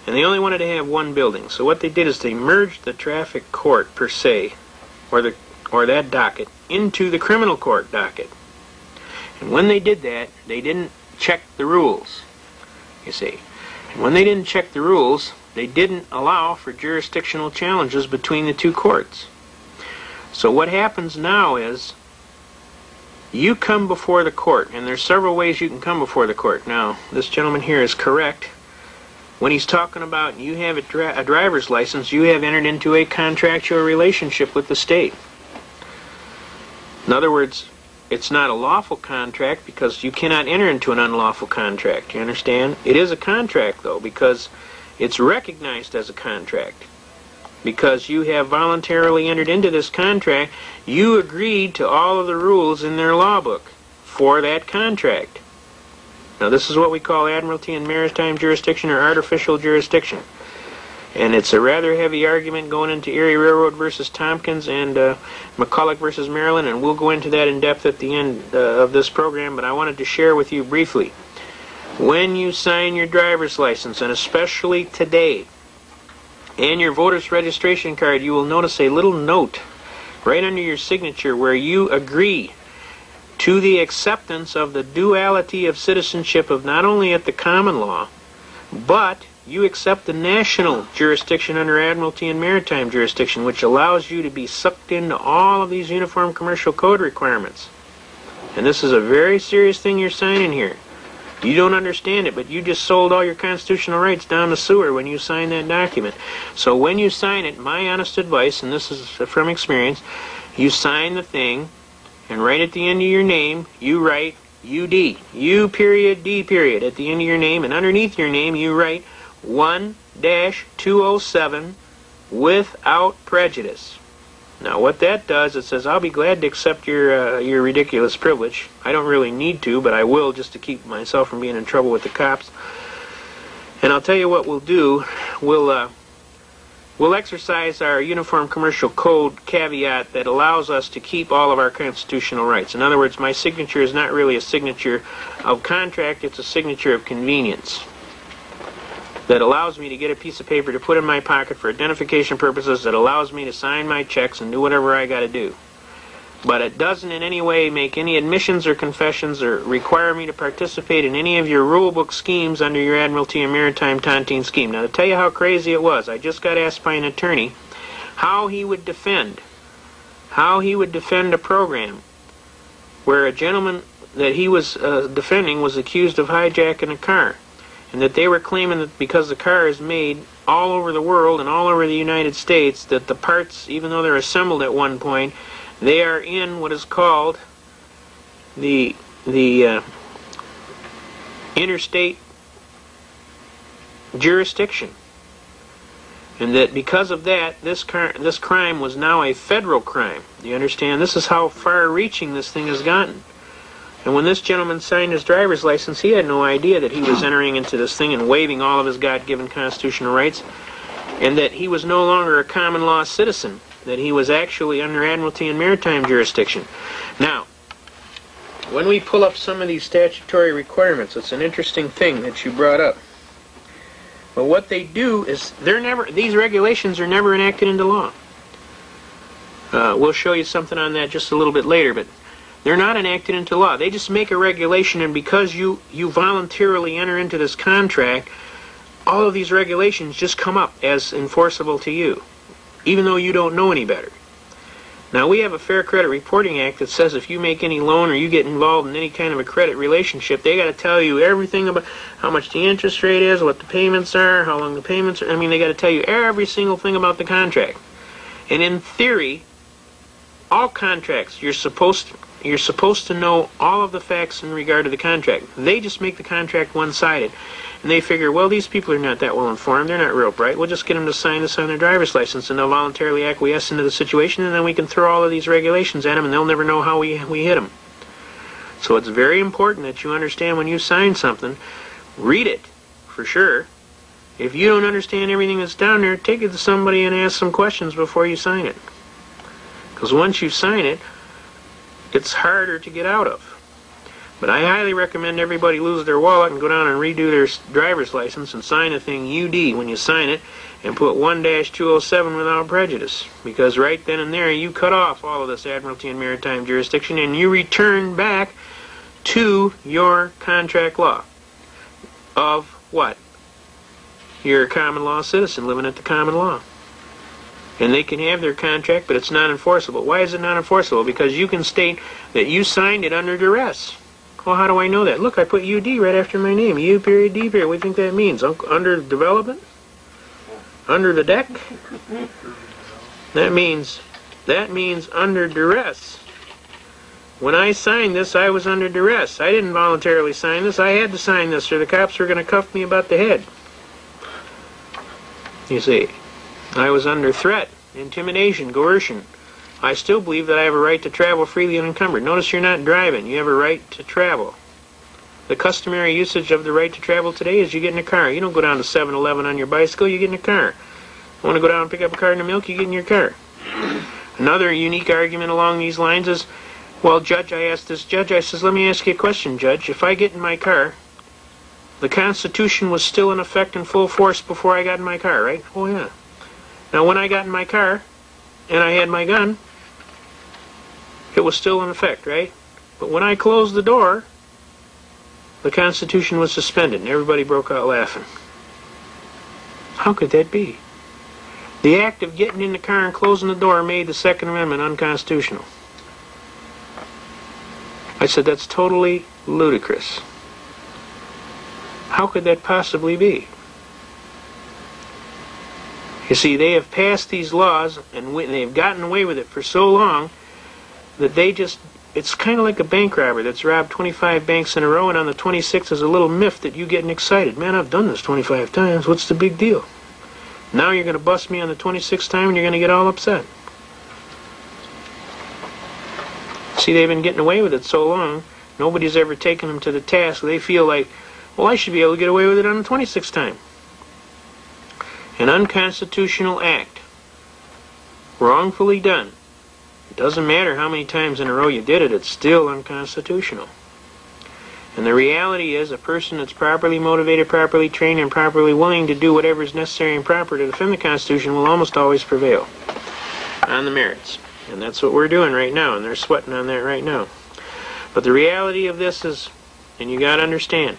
and they only wanted to have one building. So what they did is they merged the traffic court per se, or that docket, into the criminal court docket. And when they did that, they didn't check the rules, you see. And when they didn't check the rules, they didn't allow for jurisdictional challenges between the two courts. So what happens now is you come before the court, and there's several ways you can come before the court. Now, this gentleman here is correct. When he's talking about you have a driver's license, you have entered into a contractual relationship with the state. In other words, it's not a lawful contract because you cannot enter into an unlawful contract. You understand? It is a contract, though, because it's recognized as a contract. Because you have voluntarily entered into this contract, you agreed to all of the rules in their law book for that contract. Now, this is what we call admiralty and maritime jurisdiction, or artificial jurisdiction. And it's a rather heavy argument going into Erie Railroad versus Tompkins and McCulloch versus Maryland, and we'll go into that in depth at the end of this program, but I wanted to share with you briefly. When you sign your driver's license, and especially today, and your voter's registration card, you will notice a little note right under your signature where you agree to the acceptance of the duality of citizenship of not only at the common law, but you accept the national jurisdiction under admiralty and maritime jurisdiction, which allows you to be sucked into all of these uniform commercial code requirements. And this is a very serious thing you're signing here. You don't understand it, but you just sold all your constitutional rights down the sewer when you signed that document. So when you sign it, my honest advice, and this is from experience, you sign the thing, and right at the end of your name, you write UD. U period, D period, at the end of your name, and underneath your name, you write 1-207 without prejudice. Now what that does, it says, I'll be glad to accept your ridiculous privilege. I don't really need to, but I will just to keep myself from being in trouble with the cops. And I'll tell you what we'll do. We'll exercise our Uniform Commercial Code caveat that allows us to keep all of our constitutional rights. In other words, my signature is not really a signature of contract, it's a signature of convenience that allows me to get a piece of paper to put in my pocket for identification purposes, that allows me to sign my checks and do whatever I got to do. But it doesn't in any way make any admissions or confessions or require me to participate in any of your rule book schemes under your Admiralty and Maritime Tontine scheme. Now, to tell you how crazy it was, I just got asked by an attorney how he would defend a program where a gentleman that he was defending was accused of hijacking a car, and that they were claiming that because the car is made all over the world and all over the United States, that the parts, even though they're assembled at one point, they are in what is called the interstate jurisdiction. And that because of that, this crime was now a federal crime. Do you understand? This is how far-reaching this thing has gotten. And when this gentleman signed his driver's license, he had no idea that he was entering into this thing and waiving all of his God-given constitutional rights, and that he was no longer a common law citizen, that he was actually under Admiralty and Maritime jurisdiction. Now, when we pull up some of these statutory requirements, it's an interesting thing that you brought up. But what they do is these regulations are never enacted into law. We'll show you something on that just a little bit later, but they're not enacted into law. They just make a regulation, and because you voluntarily enter into this contract, all of these regulations just come up as enforceable to you, even though you don't know any better. Now, we have a Fair Credit Reporting Act that says if you make any loan or you get involved in any kind of a credit relationship, they got to tell you everything about how much the interest rate is, what the payments are, how long the payments are. I mean, they got to tell you every single thing about the contract. And in theory, all contracts, you're supposed to know all of the facts in regard to the contract. They just make the contract one-sided. And they figure, well, these people are not that well informed. They're not real bright. We'll just get them to sign this on their driver's license, and they'll voluntarily acquiesce into the situation, and then we can throw all of these regulations at them, and they'll never know how we hit them. So it's very important that you understand when you sign something, read it, for sure. If you don't understand everything that's down there, take it to somebody and ask some questions before you sign it. Because once you sign it, it's harder to get out of. But I highly recommend everybody lose their wallet and go down and redo their driver's license and sign the thing UD when you sign it, and put 1-207 without prejudice. Because right then and there you cut off all of this Admiralty and Maritime jurisdiction and you return back to your contract law of what? You're a common law citizen living at the common law. And they can have their contract, but it's not enforceable. Why is it not enforceable? Because you can state that you signed it under duress. Well, how do I know that? Look, I put UD right after my name. U period, D period. What do you think that means? Under development? Under the deck? That means under duress. When I signed this, I was under duress. I didn't voluntarily sign this. I had to sign this, or the cops were going to cuff me about the head. You see, I was under threat, intimidation, coercion. I still believe that I have a right to travel freely unencumbered. Notice you're not driving. You have a right to travel. The customary usage of the right to travel today is you get in a car. You don't go down to 7-Eleven on your bicycle, you get in a car. You want to go down and pick up a carton of milk, you get in your car. Another unique argument along these lines is, well, Judge, I asked this judge, I says, let me ask you a question, Judge. If I get in my car, the Constitution was still in effect in full force before I got in my car, right? Oh, yeah. Now, when I got in my car and I had my gun, it was still in effect, right? But when I closed the door, the Constitution was suspended, and everybody broke out laughing. How could that be? The act of getting in the car and closing the door made the Second Amendment unconstitutional. I said, that's totally ludicrous. How could that possibly be? You see, they have passed these laws, and they've gotten away with it for so long that they just, it's kind of like a bank robber that's robbed 25 banks in a row, and on the 26th is a little miff that you getting excited. Man, I've done this 25 times. What's the big deal? Now you're going to bust me on the 26th time and you're going to get all upset. See, they've been getting away with it so long, nobody's ever taken them to the task. They feel like, well, I should be able to get away with it on the 26th time. An unconstitutional act, wrongfully done. It doesn't matter how many times in a row you did it, it's still unconstitutional. And the reality is, a person that's properly motivated, properly trained, and properly willing to do whatever is necessary and proper to defend the Constitution will almost always prevail on the merits. And that's what we're doing right now, and they're sweating on that right now. But the reality of this is, and you got to understand,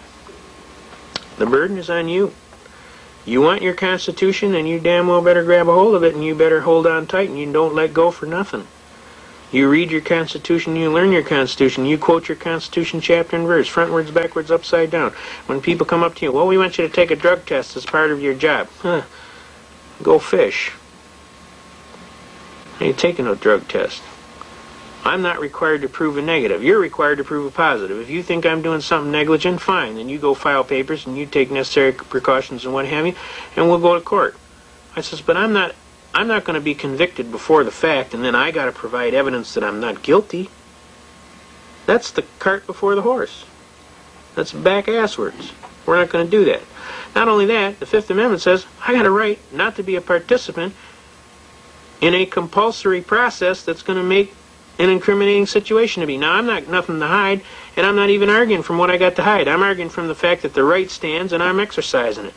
the burden is on you. You want your Constitution, and you damn well better grab a hold of it, and you better hold on tight, and you don't let go for nothing. You read your Constitution, you learn your Constitution, you quote your Constitution chapter and verse, frontwards, backwards, upside down. When people come up to you, well, we want you to take a drug test as part of your job. Huh. Go fish. I ain't taking no drug test. I'm not required to prove a negative. You're required to prove a positive. If you think I'm doing something negligent, fine. Then you go file papers and you take necessary precautions and what have you, and we'll go to court. I says, but I'm not going to be convicted before the fact, and then I got to provide evidence that I'm not guilty. That's the cart before the horse. That's back-asswards. We're not going to do that. Not only that, the Fifth Amendment says I got a right not to be a participant in a compulsory process that's going to make an incriminating situation to me. Now, I'm not nothing to hide, and I'm not even arguing from what I got to hide. I'm arguing from the fact that the right stands and I'm exercising it.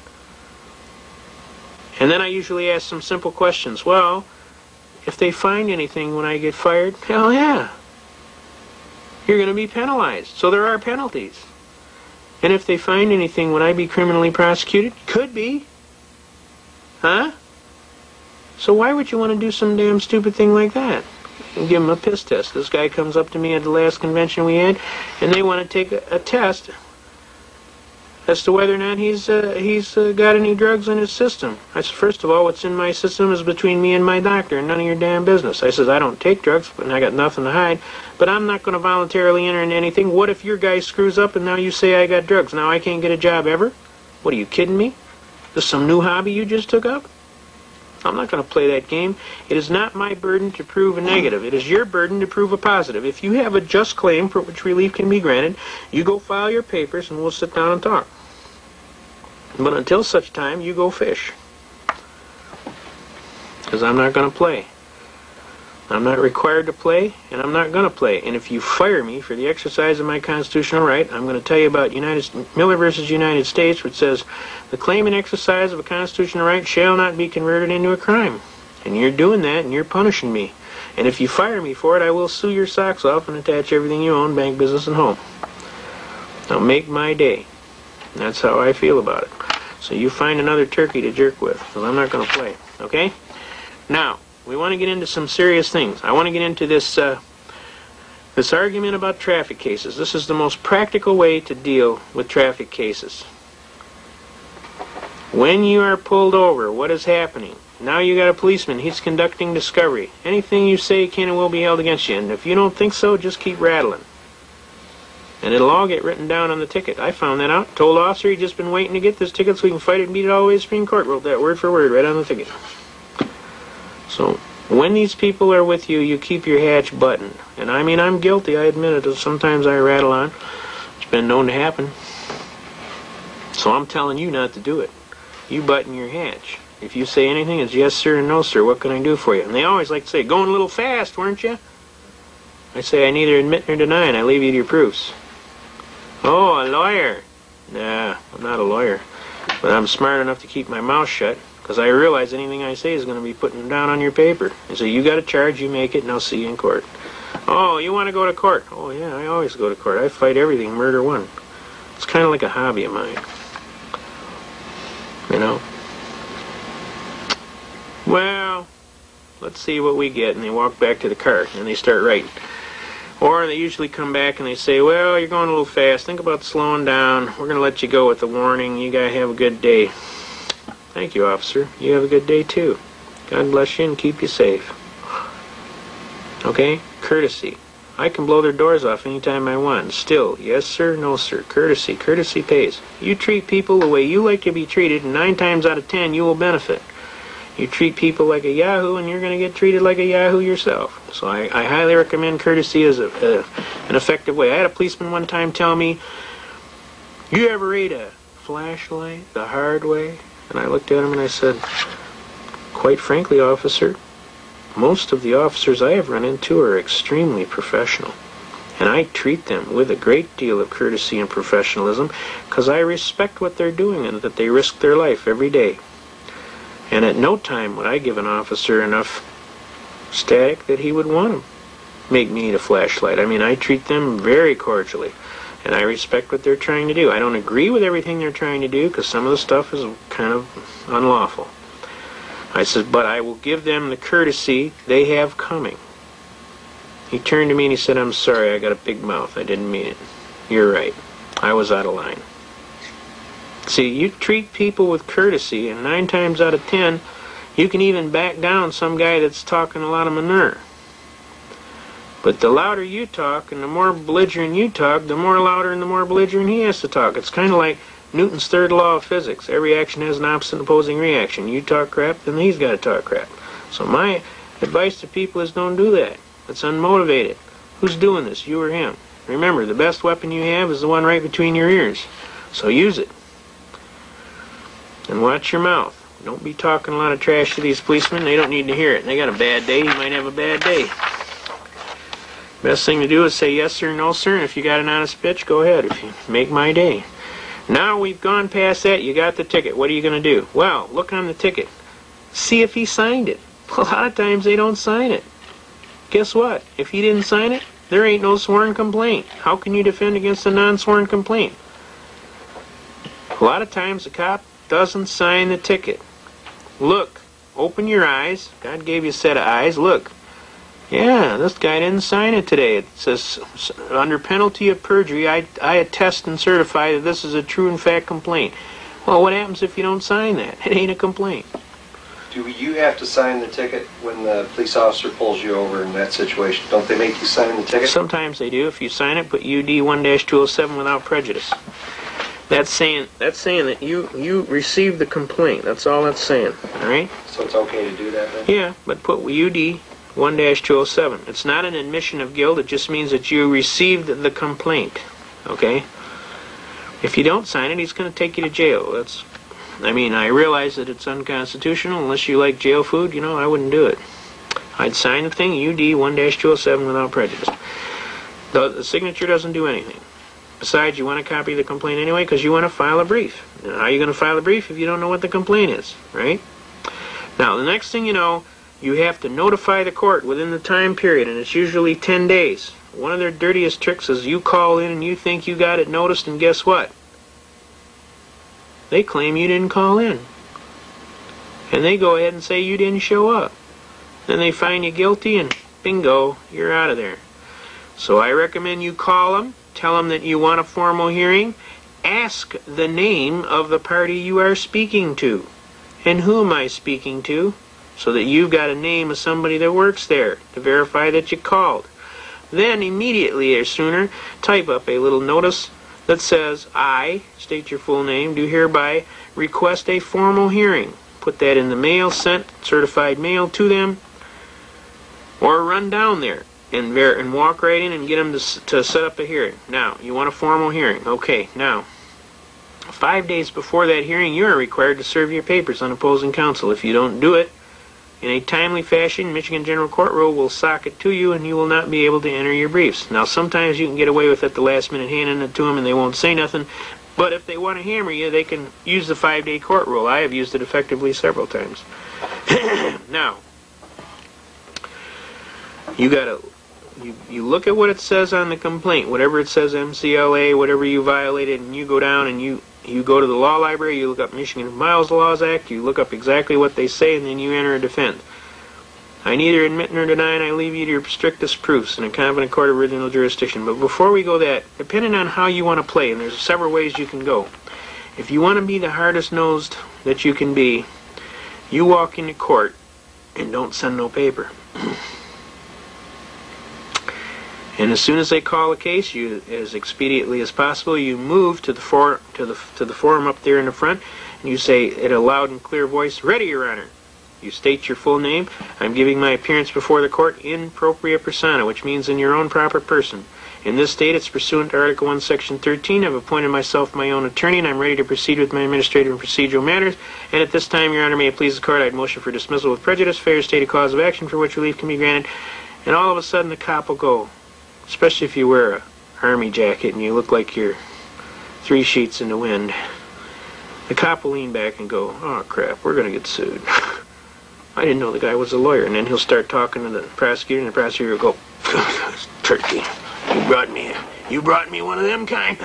And then I usually ask some simple questions. Well, if they find anything when I get fired, hell yeah. You're going to be penalized. So there are penalties. And if they find anything, would I be criminally prosecuted? Could be. Huh? So why would you want to do some damn stupid thing like that? and give them a piss test. This guy comes up to me at the last convention we had, and they want to take a test as to whether or not he's got any drugs in his system. I said, first of all, what's in my system is between me and my doctor, and none of your damn business. I said, I don't take drugs, and I got nothing to hide, but I'm not going to voluntarily enter into anything. What if your guy screws up and now you say I got drugs? Now I can't get a job ever? What, are you kidding me? This some new hobby you just took up? I'm not going to play that game. It is not my burden to prove a negative. It is your burden to prove a positive. If you have a just claim for which relief can be granted, you go file your papers and we'll sit down and talk. But until such time, you go fish. Because I'm not going to play. I'm not required to play, and I'm not going to play. And if you fire me for the exercise of my constitutional right, I'm going to tell you about Miller versus United States, which says, the claim and exercise of a constitutional right shall not be converted into a crime. And you're doing that, and you're punishing me. And if you fire me for it, I will sue your socks off and attach everything you own, bank, business, and home. Now make my day. That's how I feel about it. So you find another turkey to jerk with, because I'm not going to play. Okay? Now, we want to get into some serious things. I want to get into this argument about traffic cases. This is the most practical way to deal with traffic cases. When you are pulled over, what is happening? Now you got a policeman. He's conducting discovery. Anything you say can and will be held against you. And if you don't think so, just keep rattling. And it'll all get written down on the ticket. I found that out. Told the officer he'd just been waiting to get this ticket so he can fight it and beat it all the way to the Supreme Court. Wrote that word for word right on the ticket. So when these people are with you, you keep your hatch buttoned. And I mean, I'm guilty. I admit it. Sometimes I rattle on. It's been known to happen. So I'm telling you not to do it. You button your hatch. If you say anything, it's yes, sir, and no, sir. What can I do for you? And they always like to say, going a little fast, weren't you? I say, I neither admit nor deny, and I leave you to your proofs. Oh, a lawyer. Nah, I'm not a lawyer. But I'm smart enough to keep my mouth shut, because I realize anything I say is going to be putting down on your paper. And so you got a charge, you make it, and I'll see you in court. Oh, you want to go to court? Oh, yeah, I always go to court. I fight everything, murder one. It's kind of like a hobby of mine. You know? Well, let's see what we get. And they walk back to the car, and they start writing. Or they usually come back and they say, well, you're going a little fast. Think about slowing down. We're going to let you go with the warning. You got to have a good day. Thank you, officer. You have a good day, too. God bless you and keep you safe. Okay? Courtesy. I can blow their doors off anytime I want. Still, yes, sir, no, sir. Courtesy. Courtesy pays. You treat people the way you like to be treated, and 9 times out of 10, you will benefit. You treat people like a yahoo, and you're going to get treated like a yahoo yourself. So I highly recommend courtesy as an effective way. I had a policeman one time tell me, you ever ate a flashlight the hard way? And I looked at him and I said, quite frankly, officer, most of the officers I have run into are extremely professional. And I treat them with a great deal of courtesy and professionalism because I respect what they're doing and that they risk their life every day. And at no time would I give an officer enough static that he would want to make me eat a flashlight. I mean, I treat them very cordially, and I respect what they're trying to do. I don't agree with everything they're trying to do, because some of the stuff is kind of unlawful. I said, but I will give them the courtesy they have coming. He turned to me and he said, I'm sorry, I got a big mouth. I didn't mean it. You're right. I was out of line. See, you treat people with courtesy, and 9 times out of 10, you can even back down some guy that's talking a lot of manure. But the louder you talk, and the more belligerent you talk, the more louder and the more belligerent he has to talk. It's kind of like Newton's third law of physics. Every action has an opposite and opposing reaction. You talk crap, then he's got to talk crap. So my advice to people is don't do that. It's unmotivated. Who's doing this, you or him? Remember, the best weapon you have is the one right between your ears. So use it. And watch your mouth. Don't be talking a lot of trash to these policemen. They don't need to hear it. They got a bad day. You might have a bad day. Best thing to do is say yes sir, no sir, and if you got an honest bitch, go ahead. If you make my day. Now we've gone past that. You got the ticket. What are you going to do? Well, look on the ticket. See if he signed it. A lot of times they don't sign it. Guess what? If he didn't sign it, there ain't no sworn complaint. How can you defend against a non-sworn complaint? A lot of times the cop doesn't sign the ticket. Look, open your eyes. God gave you a set of eyes. Look, Yeah, this guy didn't sign it today. It says, under penalty of perjury, I attest and certify that this is a true and fact complaint. Well, what happens if you don't sign that? It ain't a complaint. Do you have to sign the ticket when the police officer pulls you over in that situation? Don't they make you sign the ticket? Sometimes they do. If you sign it, put UD 1-207 without prejudice. That's saying that you received the complaint. That's all that's saying. All right? So it's okay to do that then? Yeah, but put UD 1-207. It's not an admission of guilt. It just means that you received the complaint. Okay? If you don't sign it, he's going to take you to jail. I realize that it's unconstitutional. Unless you like jail food, I wouldn't do it. I'd sign the thing, UD 1-207 without prejudice. The signature doesn't do anything. Besides, you want a copy of the complaint anyway because you want to file a brief. Now, how are you going to file a brief if you don't know what the complaint is, right? Now, the next thing you know, you have to notify the court within the time period, and it's usually 10 days. One of their dirtiest tricks is you call in and you think you got it noticed, and guess what? They claim you didn't call in. And they go ahead and say you didn't show up. Then they find you guilty, and bingo, you're out of there. So I recommend you call them, tell them that you want a formal hearing, ask the name of the party you are speaking to. And who am I speaking to? So that you've got a name of somebody that works there to verify that you called. Then immediately or sooner, type up a little notice that says, I, state your full name, do hereby request a formal hearing. Put that in the mail, sent certified mail to them, or run down there and walk right in and get them to set up a hearing. Now, you want a formal hearing. Okay, now, 5 days before that hearing, you are required to serve your papers on opposing counsel. If you don't do it in a timely fashion, Michigan General Court Rule will sock it to you and you will not be able to enter your briefs. Now, sometimes you can get away with it the last minute handing it to them and they won't say nothing, but if they want to hammer you, they can use the 5-day court rule. I have used it effectively several times. Now, you look at what it says on the complaint, whatever it says MCLA, whatever you violated, and you go down and you go to the law library, you look up Michigan Miles Laws Act, you look up exactly what they say, and then you enter a defense. I neither admit nor deny, and I leave you to your strictest proofs in a competent court of original jurisdiction. But before we go that, depending on how you want to play, and there's several ways you can go. If you want to be the hardest-nosed that you can be, you walk into court and don't send no paper. And as soon as they call a case, you, as expediently as possible, you move to the forum up there in the front, and you say in a loud and clear voice, "Ready, Your Honor." You state your full name. I'm giving my appearance before the court in propria persona, which means in your own proper person. In this state, it's pursuant to Article 1, Section 13. I've appointed myself my own attorney, and I'm ready to proceed with my administrative and procedural matters. And at this time, Your Honor, may it please the court, I'd motion for dismissal with prejudice, failure to state a cause of action for which relief can be granted. And all of a sudden, the cop will go, especially if you wear a army jacket and you look like you're 3 sheets in the wind. The cop will lean back and go, "Oh crap, we're going to get sued." I didn't know the guy was a lawyer. And then he'll start talking to the prosecutor, and the prosecutor will go, "Turkey, you brought me one of them kind.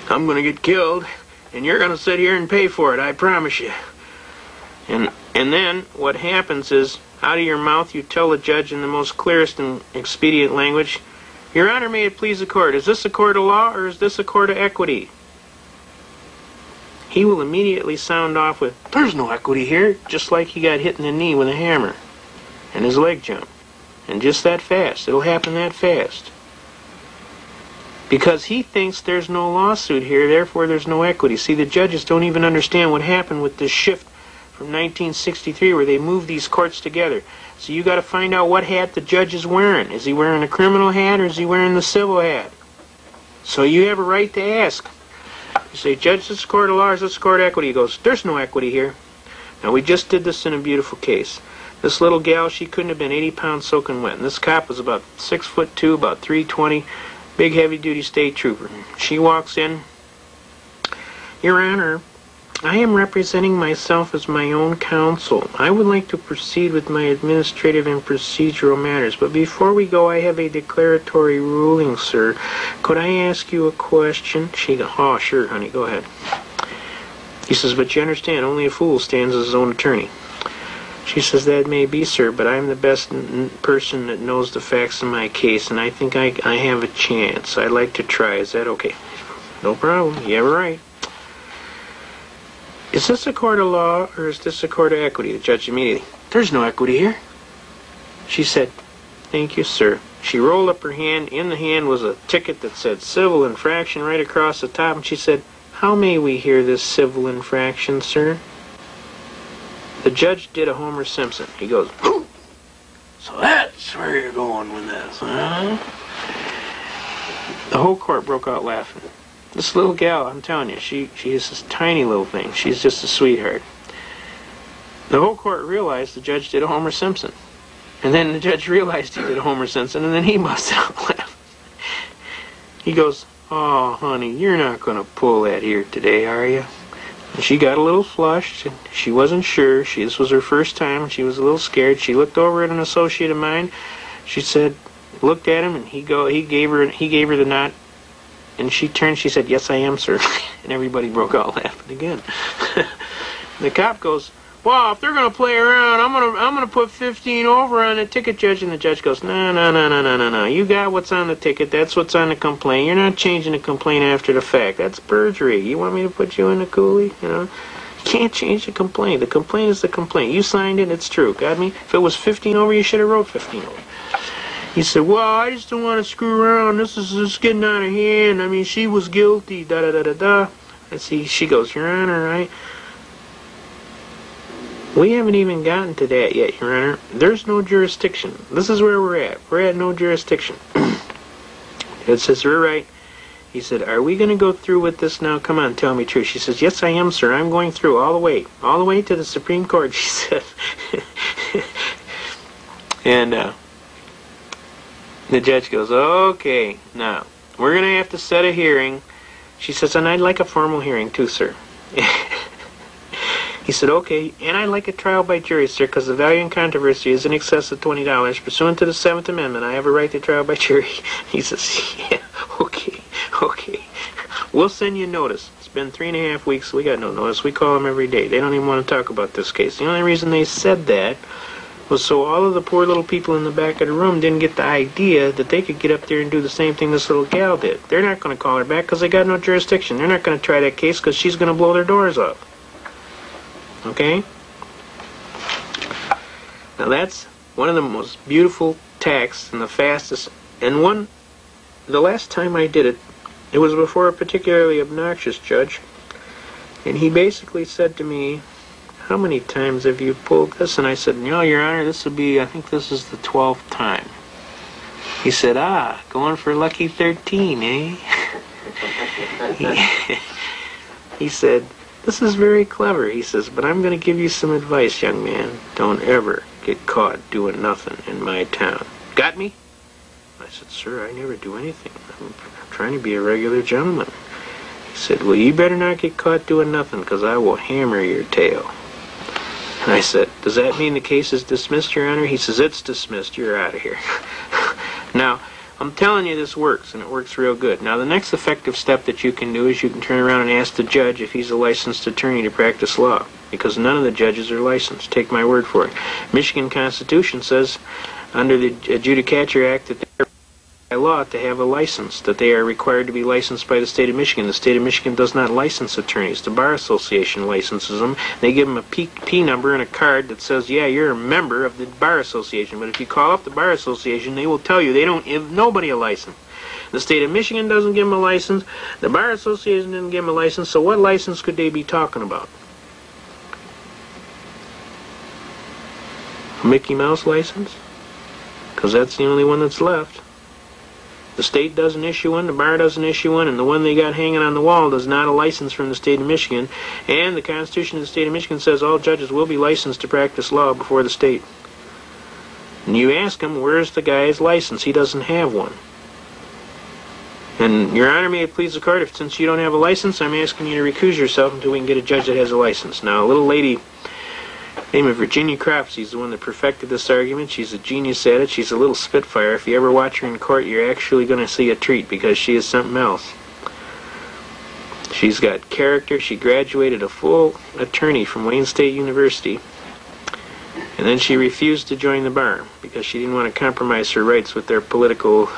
I'm going to get killed, and you're going to sit here and pay for it, I promise you." And then what happens is, out of your mouth, you tell the judge in the most clearest and expedient language, "Your Honor, may it please the court, is this a court of law or is this a court of equity?" He will immediately sound off with, "There's no equity here," just like he got hit in the knee with a hammer and his leg jumped. And just that fast. It'll happen that fast. Because he thinks there's no lawsuit here, therefore there's no equity. See, the judges don't even understand what happened with this shift from 1963 where they moved these courts together. So you got to find out what hat the judge is wearing. Is he wearing a criminal hat or is he wearing the civil hat? So you have a right to ask. You say, "Judge, this is a court of law or is this a court of equity?" He goes, "There's no equity here." Now, we just did this in a beautiful case. This little gal, she couldn't have been 80 pounds soaking wet. And this cop was about 6'2", about 320, big heavy-duty state trooper. She walks in, "Your Honor, I am representing myself as my own counsel. I would like to proceed with my administrative and procedural matters. But before we go, I have a declaratory ruling, sir. Could I ask you a question?" She goes, "Oh, sure, honey, go ahead." He says, "But you understand, only a fool stands as his own attorney." She says, that may be, sir, but I'm the best person that knows the facts in my case, and I think I have a chance. I'd like to try. Is that okay? No problem. You have a right. Is this a court of law, or is this a court of equity? The judge immediately, there's no equity here. She said, thank you, sir. She rolled up her hand. In the hand was a ticket that said civil infraction right across the top, and she said, how may we hear this civil infraction, sir? The judge did a Homer Simpson. He goes, "Whew! So that's where you're going with this, huh?" The whole court broke out laughing. This little gal, I'm telling you, she is this tiny little thing. She's just a sweetheart. The whole court realized the judge did a Homer Simpson. And then the judge realized he did a Homer Simpson, and then he busted out laughing. He goes, oh, honey, you're not going to pull that here today, are you? And she got a little flushed. And she wasn't sure. This was her first time, and she was a little scared. She looked over at an associate of mine. She said, looked at him, and he gave her the nod. And she turned. She said, yes, I am, sir. And everybody broke out laughing again. The cop goes, well, if they're going to play around, I'm gonna put 15 over on the ticket, judge. And the judge goes, no. You got what's on the ticket. That's what's on the complaint. You're not changing the complaint after the fact. That's perjury. You want me to put you in the coolie? You know, you can't change the complaint. The complaint is the complaint. You signed it. It's true. Got me? If it was 15 over, you should have wrote 15 over. He said, well, I just don't want to screw around. This is just getting out of hand. I mean, she was guilty. Da. And she goes, Your Honor, we haven't even gotten to that yet, Your Honor. There's no jurisdiction. This is where we're at. We're at no jurisdiction. It says, we're right. He said, are we going to go through with this now? Come on, tell me true. She says, yes, I am, sir. I'm going through all the way to the Supreme Court, she said. And the judge goes, okay, now, we're going to have to set a hearing. She says, and I'd like a formal hearing too, sir. He said, okay, and I'd like a trial by jury, sir, because the value in controversy is in excess of $20. Pursuant to the 7th Amendment, I have a right to trial by jury. He says, yeah, okay. We'll send you notice. It's been 3.5 weeks. We got no notice. We call them every day. They don't even want to talk about this case. The only reason they said that was so all of the poor little people in the back of the room didn't get the idea that they could get up there and do the same thing this little gal did. They're not going to call her back because they got no jurisdiction. They're not going to try that case because she's going to blow their doors off. Okay? Now that's one of the most beautiful texts and the fastest. And the last time I did it, it was before a particularly obnoxious judge. And he basically said to me, how many times have you pulled this? And I said, no, Your Honor, I think this is the 12th time. He said, going for lucky 13, eh? He said, this is very clever, he says, but I'm going to give you some advice, young man. Don't ever get caught doing nothing in my town. Got me? I said, sir, I never do anything. I'm trying to be a regular gentleman. He said, well, you better not get caught doing nothing, because I will hammer your tail. And I said, does that mean the case is dismissed, Your Honor? He says, it's dismissed. You're out of here. Now, I'm telling you this works, and it works real good. Now, the next effective step that you can do is you can turn around and ask the judge if he's a licensed attorney to practice law, because none of the judges are licensed. Take my word for it. Michigan Constitution says, under the Adjudicature Act, that they're by law to have a license, that they are required to be licensed by the state of Michigan. The state of Michigan does not license attorneys. The Bar Association licenses them. They give them a P number and a card that says, yeah, you're a member of the Bar Association. But if you call up the Bar Association, they will tell you they don't give nobody a license. The state of Michigan doesn't give them a license. The Bar Association didn't give them a license. So what license could they be talking about? A Mickey Mouse license? Because that's the only one that's left. The state doesn't issue one, the bar doesn't issue one, and the one they got hanging on the wall is not a license from the state of Michigan. And the Constitution of the state of Michigan says all judges will be licensed to practice law before the state. And you ask him, where's the guy's license? He doesn't have one. And, Your Honor, may it please the court, if since you don't have a license, I'm asking you to recuse yourself until we can get a judge that has a license. Now, a little lady named Virginia Crofts, she's the one that perfected this argument. She's a genius at it. She's a little spitfire. If you ever watch her in court, you're actually going to see a treat because she is something else. She's got character. She graduated a full attorney from Wayne State University. And then she refused to join the bar because she didn't want to compromise her rights with their political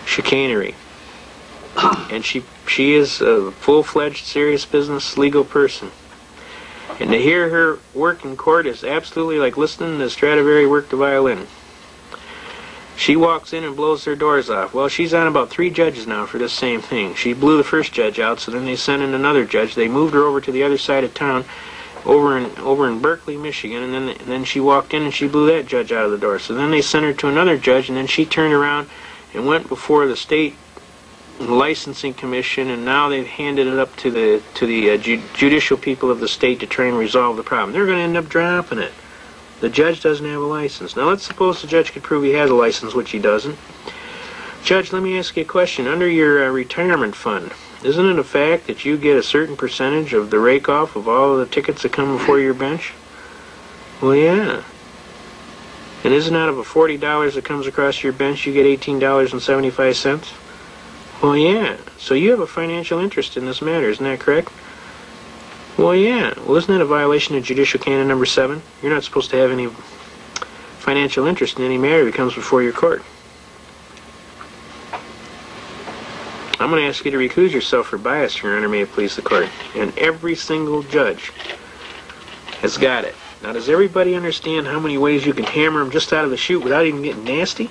chicanery. And she is a full-fledged, serious business, legal person. And to hear her work in court is absolutely like listening to Stradivari work the violin. She walks in and blows their doors off. Well, she's on about 3 judges now for this same thing. She blew the first judge out, so then they sent in another judge. They moved her over to the other side of town, over in Berkeley, Michigan, and then she walked in and she blew that judge out of the door. So then they sent her to another judge, and then she turned around and went before the state licensing commission, and now they've handed it up to the judicial people of the state to try and resolve the problem. They're going to end up dropping it. The judge doesn't have a license. Now let's suppose the judge could prove he has a license, which he doesn't. Judge, let me ask you a question. Under your retirement fund, isn't it a fact that you get a certain percentage of the rake-off of all of the tickets that come before your bench? Well, yeah. And isn't out of a $40 that comes across your bench, you get $18.75? Well, yeah. So you have a financial interest in this matter, isn't that correct? Well, yeah. Well, isn't that a violation of Judicial Canon number 7? You're not supposed to have any financial interest in any matter that comes before your court. I'm going to ask you to recuse yourself for bias, Your Honor, may it please the court. And every single judge has got it. Now, does everybody understand how many ways you can hammer them just out of the chute without even getting nasty?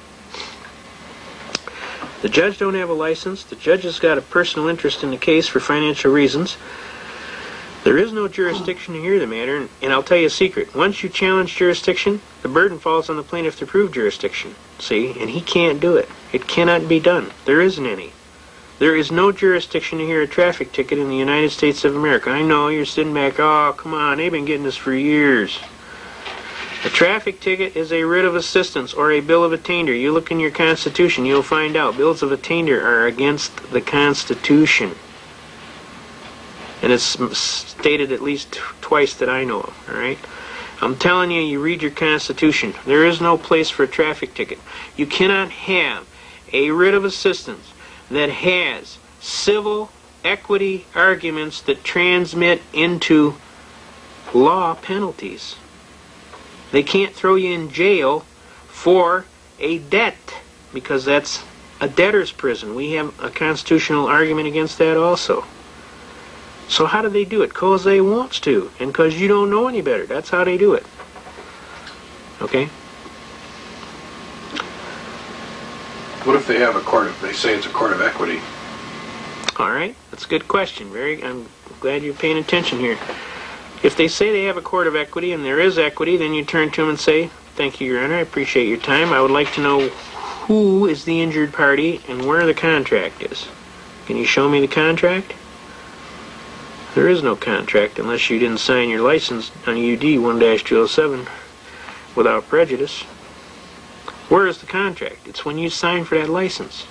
The judge don't have a license. The judge has got a personal interest in the case for financial reasons. There is no jurisdiction to hear the matter, and I'll tell you a secret. Once you challenge jurisdiction, the burden falls on the plaintiff to prove jurisdiction. See? And he can't do it. It cannot be done. There isn't any. There is no jurisdiction to hear a traffic ticket in the United States of America. I know, you're sitting back, oh, come on, they've been getting this for years. A traffic ticket is a writ of assistance or a bill of attainder. You look in your Constitution, you'll find out bills of attainder are against the Constitution. And it's stated at least twice that I know of, all right? I'm telling you, you read your Constitution. There is no place for a traffic ticket. You cannot have a writ of assistance that has civil equity arguments that transmit into law penalties. They can't throw you in jail for a debt because that's a debtor's prison. We have a constitutional argument against that also. So how do they do it? Because they wants to, and because you don't know any better. That's how they do it. Okay? What if they have a court of, they say it's a court of equity? All right, that's a good question. I'm glad you're paying attention here. If they say they have a court of equity and there is equity, then you turn to them and say, thank you, Your Honor, I appreciate your time. I would like to know who is the injured party and where the contract is. Can you show me the contract? There is no contract unless you didn't sign your license on UD 1-207 without prejudice. Where is the contract? It's when you sign for that license.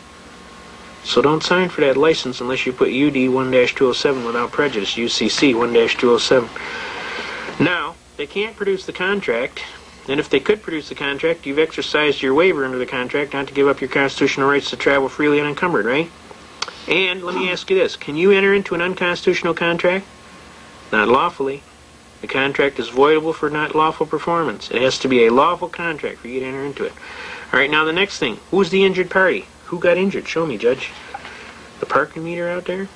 So don't sign for that license unless you put UD 1-207 without prejudice, UCC 1-207. Now, they can't produce the contract, and if they could produce the contract, you've exercised your waiver under the contract not to give up your constitutional rights to travel freely unencumbered, right? And let me ask you this. Can you enter into an unconstitutional contract? Not lawfully. The contract is voidable for not lawful performance. It has to be a lawful contract for you to enter into it. All right, now the next thing. Who's the injured party? Who got injured? Show me, Judge. The parking meter out there?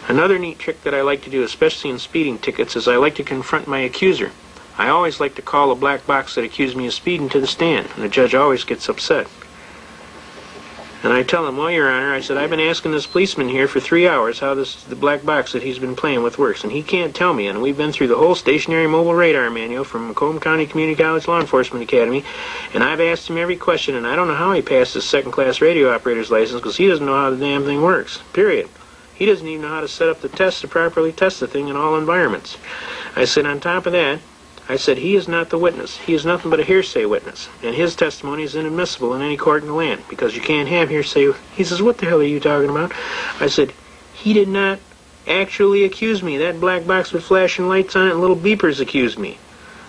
Another neat trick that I like to do, especially in speeding tickets, is I like to confront my accuser. I always like to call a black box that accused me of speeding to the stand, and the judge always gets upset. And I tell him, well, Your Honor, I said, I've been asking this policeman here for 3 hours how the black box that he's been playing with works, and he can't tell me. And we've been through the whole stationary mobile radar manual from Macomb County Community College Law Enforcement Academy, and I've asked him every question, and I don't know how he passed his second-class radio operator's license because he doesn't know how the damn thing works, period. He doesn't even know how to set up the test to properly test the thing in all environments. I said, on top of that, I said, he is not the witness. He is nothing but a hearsay witness, and his testimony is inadmissible in any court in the land because you can't have hearsay. He says, what the hell are you talking about? I said, he did not actually accuse me. That black box with flashing lights on it and little beepers accused me.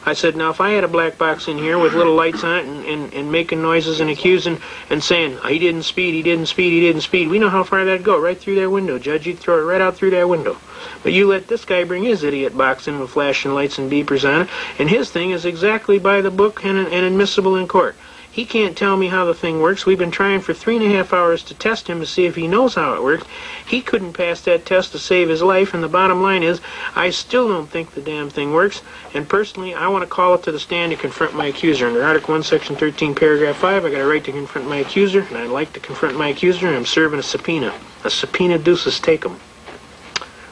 I said, now if I had a black box in here with little lights on it and making noises and accusing and saying, he didn't speed, he didn't speed, he didn't speed, we know how far that'd go, right through that window, Judge. You'd throw it right out through that window. But you let this guy bring his idiot box in with flashing lights and beepers on it, and his thing is exactly by the book and admissible in court. He can't tell me how the thing works. We've been trying for 3.5 hours to test him to see if he knows how it works. He couldn't pass that test to save his life, and the bottom line is, I still don't think the damn thing works, and personally, I want to call it to the stand to confront my accuser. Under Article 1, Section 13, Paragraph 5, I got a right to confront my accuser, and I'd like to confront my accuser, and I'm serving a subpoena. A subpoena deuces tecum,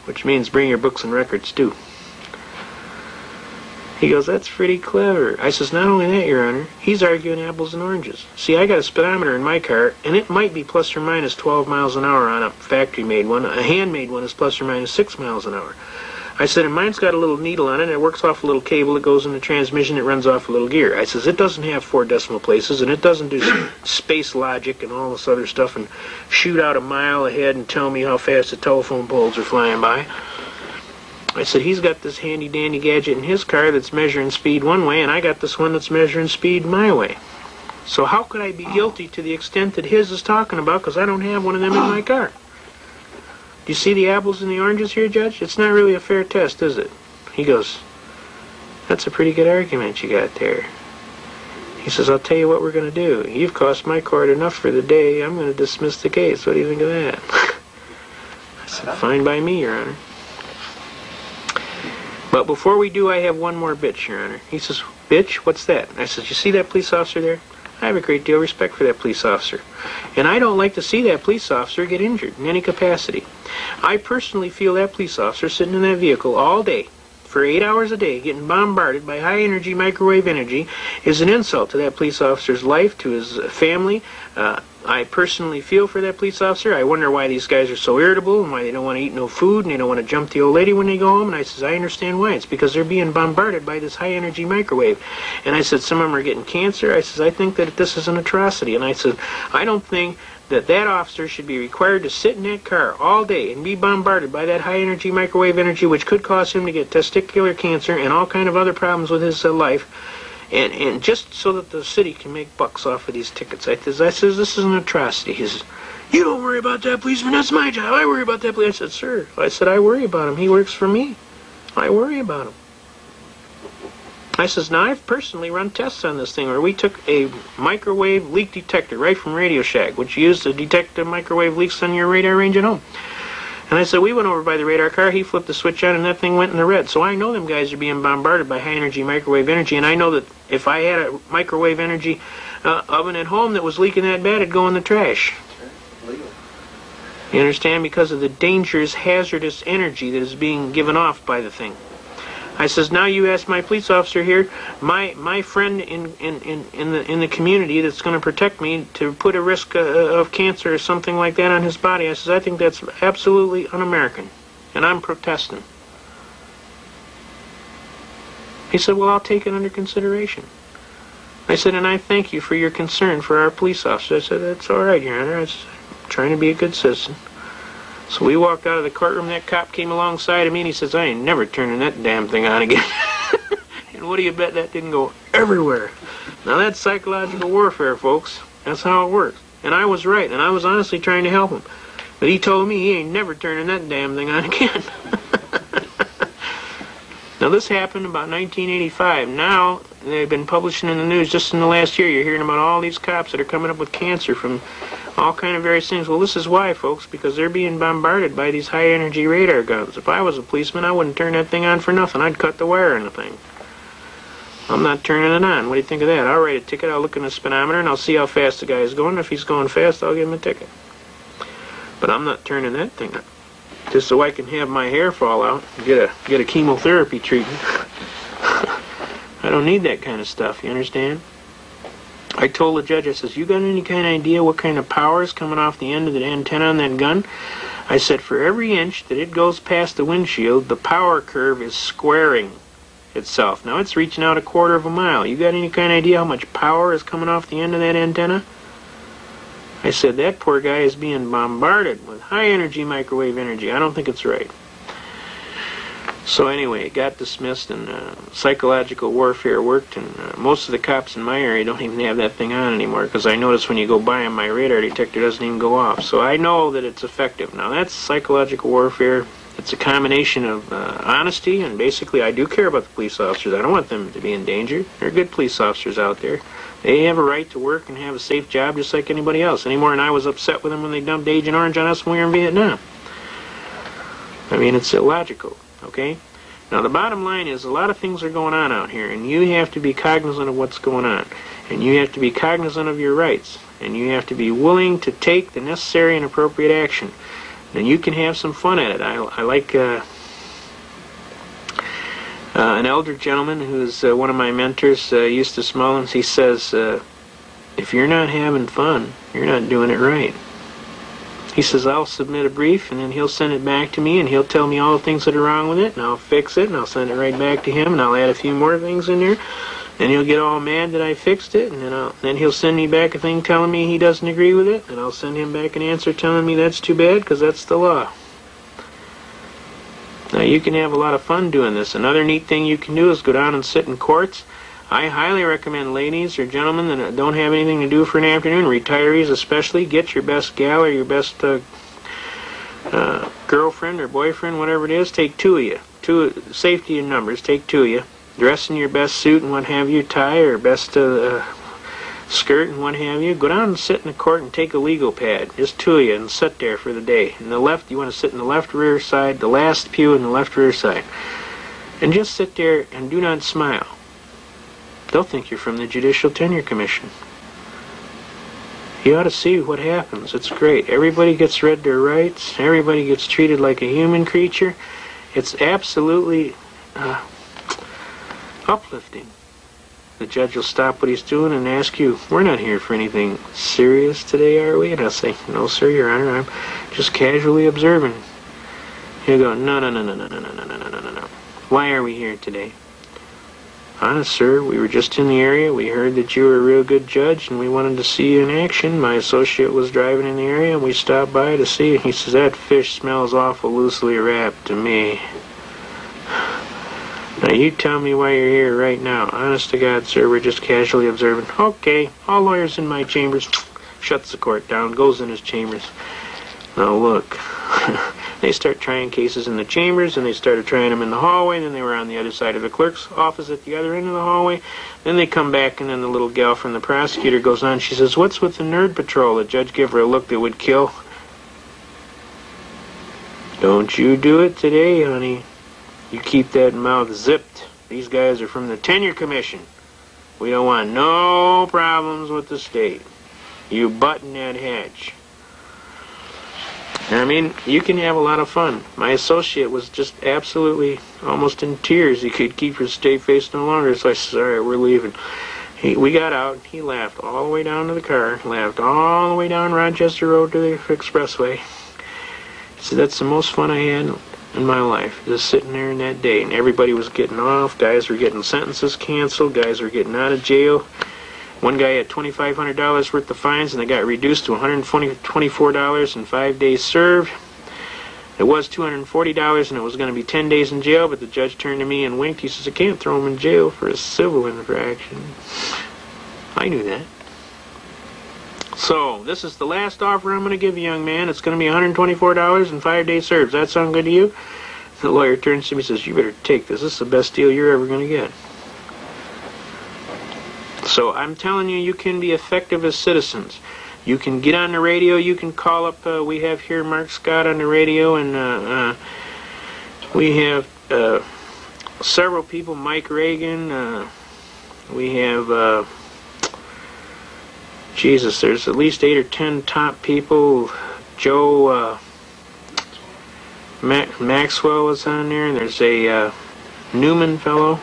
which means bring your books and records, too. He goes, that's pretty clever. I says, not only that, Your Honor, he's arguing apples and oranges. See, I got a speedometer in my car, and it might be plus or minus 12 miles an hour on a factory-made one. A handmade one is plus or minus 6 miles an hour. I said, and mine's got a little needle on it, and it works off a little cable that goes in the transmission, it runs off a little gear. I says, it doesn't have 4 decimal places, and it doesn't do space logic and all this other stuff and shoot out a mile ahead and tell me how fast the telephone poles are flying by. I said, he's got this handy-dandy gadget in his car that's measuring speed one way, and I got this one that's measuring speed my way. So how could I be guilty to the extent that his is talking about, because I don't have one of them in my car? Do you see the apples and the oranges here, Judge? It's not really a fair test, is it? He goes, that's a pretty good argument you got there. He says, I'll tell you what we're going to do. You've cost my court enough for the day. I'm going to dismiss the case. What do you think of that? I said, fine by me, Your Honor. But before we do, I have one more bitch, Your Honor. He says, bitch, what's that? I says, you see that police officer there? I have a great deal of respect for that police officer. And I don't like to see that police officer get injured in any capacity. I personally feel that police officer sitting in that vehicle all day, for 8 hours a day, getting bombarded by high-energy microwave energy is an insult to that police officer's life, to his family. I personally feel for that police officer. I wonder why these guys are so irritable and why they don't want to eat no food and they don't want to jump the old lady when they go home. And I says, I understand why. It's because they're being bombarded by this high-energy microwave. And I said, some of them are getting cancer. I says, I think that this is an atrocity. And I said, I don't think that that officer should be required to sit in that car all day and be bombarded by that high-energy microwave energy, which could cause him to get testicular cancer and all kind of other problems with his life. And just so that the city can make bucks off of these tickets. I says, this is an atrocity. He says, you don't worry about that policeman, that's my job. I worry about that policeman. I said, sir, I worry about him. He works for me. I worry about him. I says, now I've personally run tests on this thing where we took a microwave leak detector right from Radio Shack, which you use to detect the microwave leaks on your radar range at home. And I said, we went over by the radar car, he flipped the switch on, and that thing went in the red. So I know them guys are being bombarded by high-energy microwave energy, and I know that if I had a microwave energy oven at home that was leaking that bad, it'd go in the trash. You understand? Because of the dangerous, hazardous energy that is being given off by the thing. I says, now you ask my police officer here, my friend in the community that's going to protect me, to put a risk of cancer or something like that on his body. I says, I think that's absolutely un-American, and I'm protesting. He said, well, I'll take it under consideration. I said, and I thank you for your concern for our police officer. I said, that's all right, Your Honor. I'm trying to be a good citizen. So we walked out of the courtroom, that cop came alongside of me and he says, I ain't never turning that damn thing on again. And what do you bet that didn't go everywhere? Now that's psychological warfare, folks. That's how it works. And I was right, and I was honestly trying to help him. But he told me he ain't never turning that damn thing on again. Now this happened about 1985. Now they've been publishing in the news just in the last year. You're hearing about all these cops that are coming up with cancer from all kind of various things. Well, this is why, folks, because they're being bombarded by these high-energy radar guns. If I was a policeman, I wouldn't turn that thing on for nothing. I'd cut the wire in the thing. I'm not turning it on. What do you think of that? I'll write a ticket, I'll look in the speedometer, and I'll see how fast the guy is going. If he's going fast, I'll give him a ticket. But I'm not turning that thing on. Just so I can have my hair fall out and get a chemotherapy treatment. I don't need that kind of stuff, you understand? I told the judge, I says, you got any kind of idea what kind of power is coming off the end of the antenna on that gun? I said, for every inch that it goes past the windshield, the power curve is squaring itself. Now it's reaching out 1/4 of a mile. You got any kind of idea how much power is coming off the end of that antenna? I said, that poor guy is being bombarded with high energy microwave energy. I don't think it's right. So anyway, it got dismissed, and psychological warfare worked, and most of the cops in my area don't even have that thing on anymore, because I notice when you go by them, my radar detector doesn't even go off. So I know that it's effective. Now that's psychological warfare. It's a combination of honesty, and basically I do care about the police officers. I don't want them to be in danger. There are good police officers out there. They have a right to work and have a safe job just like anybody else, any more than I was upset with them when they dumped Agent Orange on us when we were in Vietnam. I mean, it's illogical. Okay? Now, the bottom line is a lot of things are going on out here, and you have to be cognizant of what's going on. And you have to be cognizant of your rights. And you have to be willing to take the necessary and appropriate action. And you can have some fun at it. I like an elder gentleman who's one of my mentors, Eustace Mullins. He says, if you're not having fun, you're not doing it right. He says, I'll submit a brief, and then he'll send it back to me, and he'll tell me all the things that are wrong with it, and I'll fix it, and I'll send it right back to him, and I'll add a few more things in there. Then he'll get all mad that I fixed it, and then he'll send me back a thing telling me he doesn't agree with it, and I'll send him back an answer telling me that's too bad, because that's the law. Now, you can have a lot of fun doing this. Another neat thing you can do is go down and sit in courts. I highly recommend ladies or gentlemen that don't have anything to do for an afternoon, retirees especially, get your best gal or your best girlfriend or boyfriend, whatever it is, take two of you. Safety in numbers, take two of you. Dress in your best suit and what have you, tie or best skirt and what have you. Go down and sit in the court and take a legal pad, just two of you, and sit there for the day. In the left, you want to sit in the left rear side, the last pew in the left rear side. And just sit there and do not smile. They'll think you're from the Judicial Tenure Commission. You ought to see what happens. It's great. Everybody gets read their rights. Everybody gets treated like a human creature. It's absolutely uplifting. The judge will stop what he's doing and ask you, we're not here for anything serious today, are we? And I'll say, no, sir, Your Honor, I'm just casually observing. He'll go, no. Why are we here today? Honest, sir, we were just in the area. We heard that you were a real good judge, and we wanted to see you in action. My associate was driving in the area, and we stopped by to see you. He says, that fish smells awful loosely wrapped to me. Now, you tell me why you're here right now. Honest to God, sir, we're just casually observing. Okay, all lawyers in my chambers. Shuts the court down, goes in his chambers. Now, look. They start trying cases in the chambers, and they started trying them in the hallway, and then they were on the other side of the clerk's office at the other end of the hallway. Then they come back, and then the little gal from the prosecutor goes on. She says, what's with the nerd patrol? The judge gave her a look that would kill. Don't you do it today, honey. You keep that mouth zipped. These guys are from the Tenure Commission. We don't want no problems with the state. You button that hatch. I mean, you can have a lot of fun. My associate was just absolutely almost in tears. He could keep his straight face no longer, so I said, all right, we're leaving. We got out. He laughed all the way down to the car, laughed all the way down Rochester Road to the expressway. He said, that's the most fun I had in my life, just sitting there in that day. And everybody was getting off. Guys were getting sentences canceled. Guys were getting out of jail. One guy had $2,500 worth of fines, and they got reduced to $124 and 5 days served. It was $240, and it was going to be 10 days in jail, but the judge turned to me and winked. He says, I can't throw him in jail for a civil infraction. I knew that. So, this is the last offer I'm going to give you, young man. It's going to be $124 and 5 days served. Does that sound good to you? The lawyer turns to me and says, you better take this. This is the best deal you're ever going to get. So I'm telling you, you can be effective as citizens. You can get on the radio. You can call up. We have here Mark Scott on the radio, and we have several people. Mike Reagan. We have Jesus. There's at least 8 or 10 top people. Joe Maxwell is on there. There's a Newman fellow.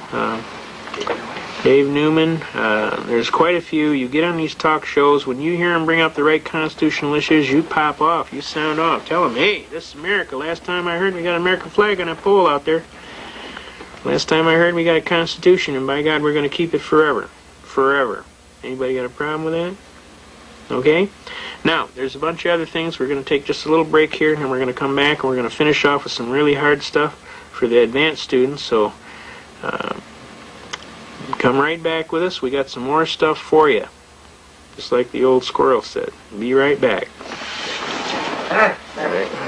Dave Newman, there's quite a few. You get on these talk shows, when you hear them bring up the right constitutional issues, you pop off, you sound off. Tell them, hey, this is America. Last time I heard we got an American flag on that pole out there. Last time I heard we got a constitution, and by God, we're going to keep it forever. Forever. Anybody got a problem with that? Okay? Now, there's a bunch of other things. We're going to take just a little break here, and we're going to come back, and we're going to finish off with some really hard stuff for for the advanced students, so come right back with us. We got some more stuff for you. Just like the old squirrel said. Be right back. All right.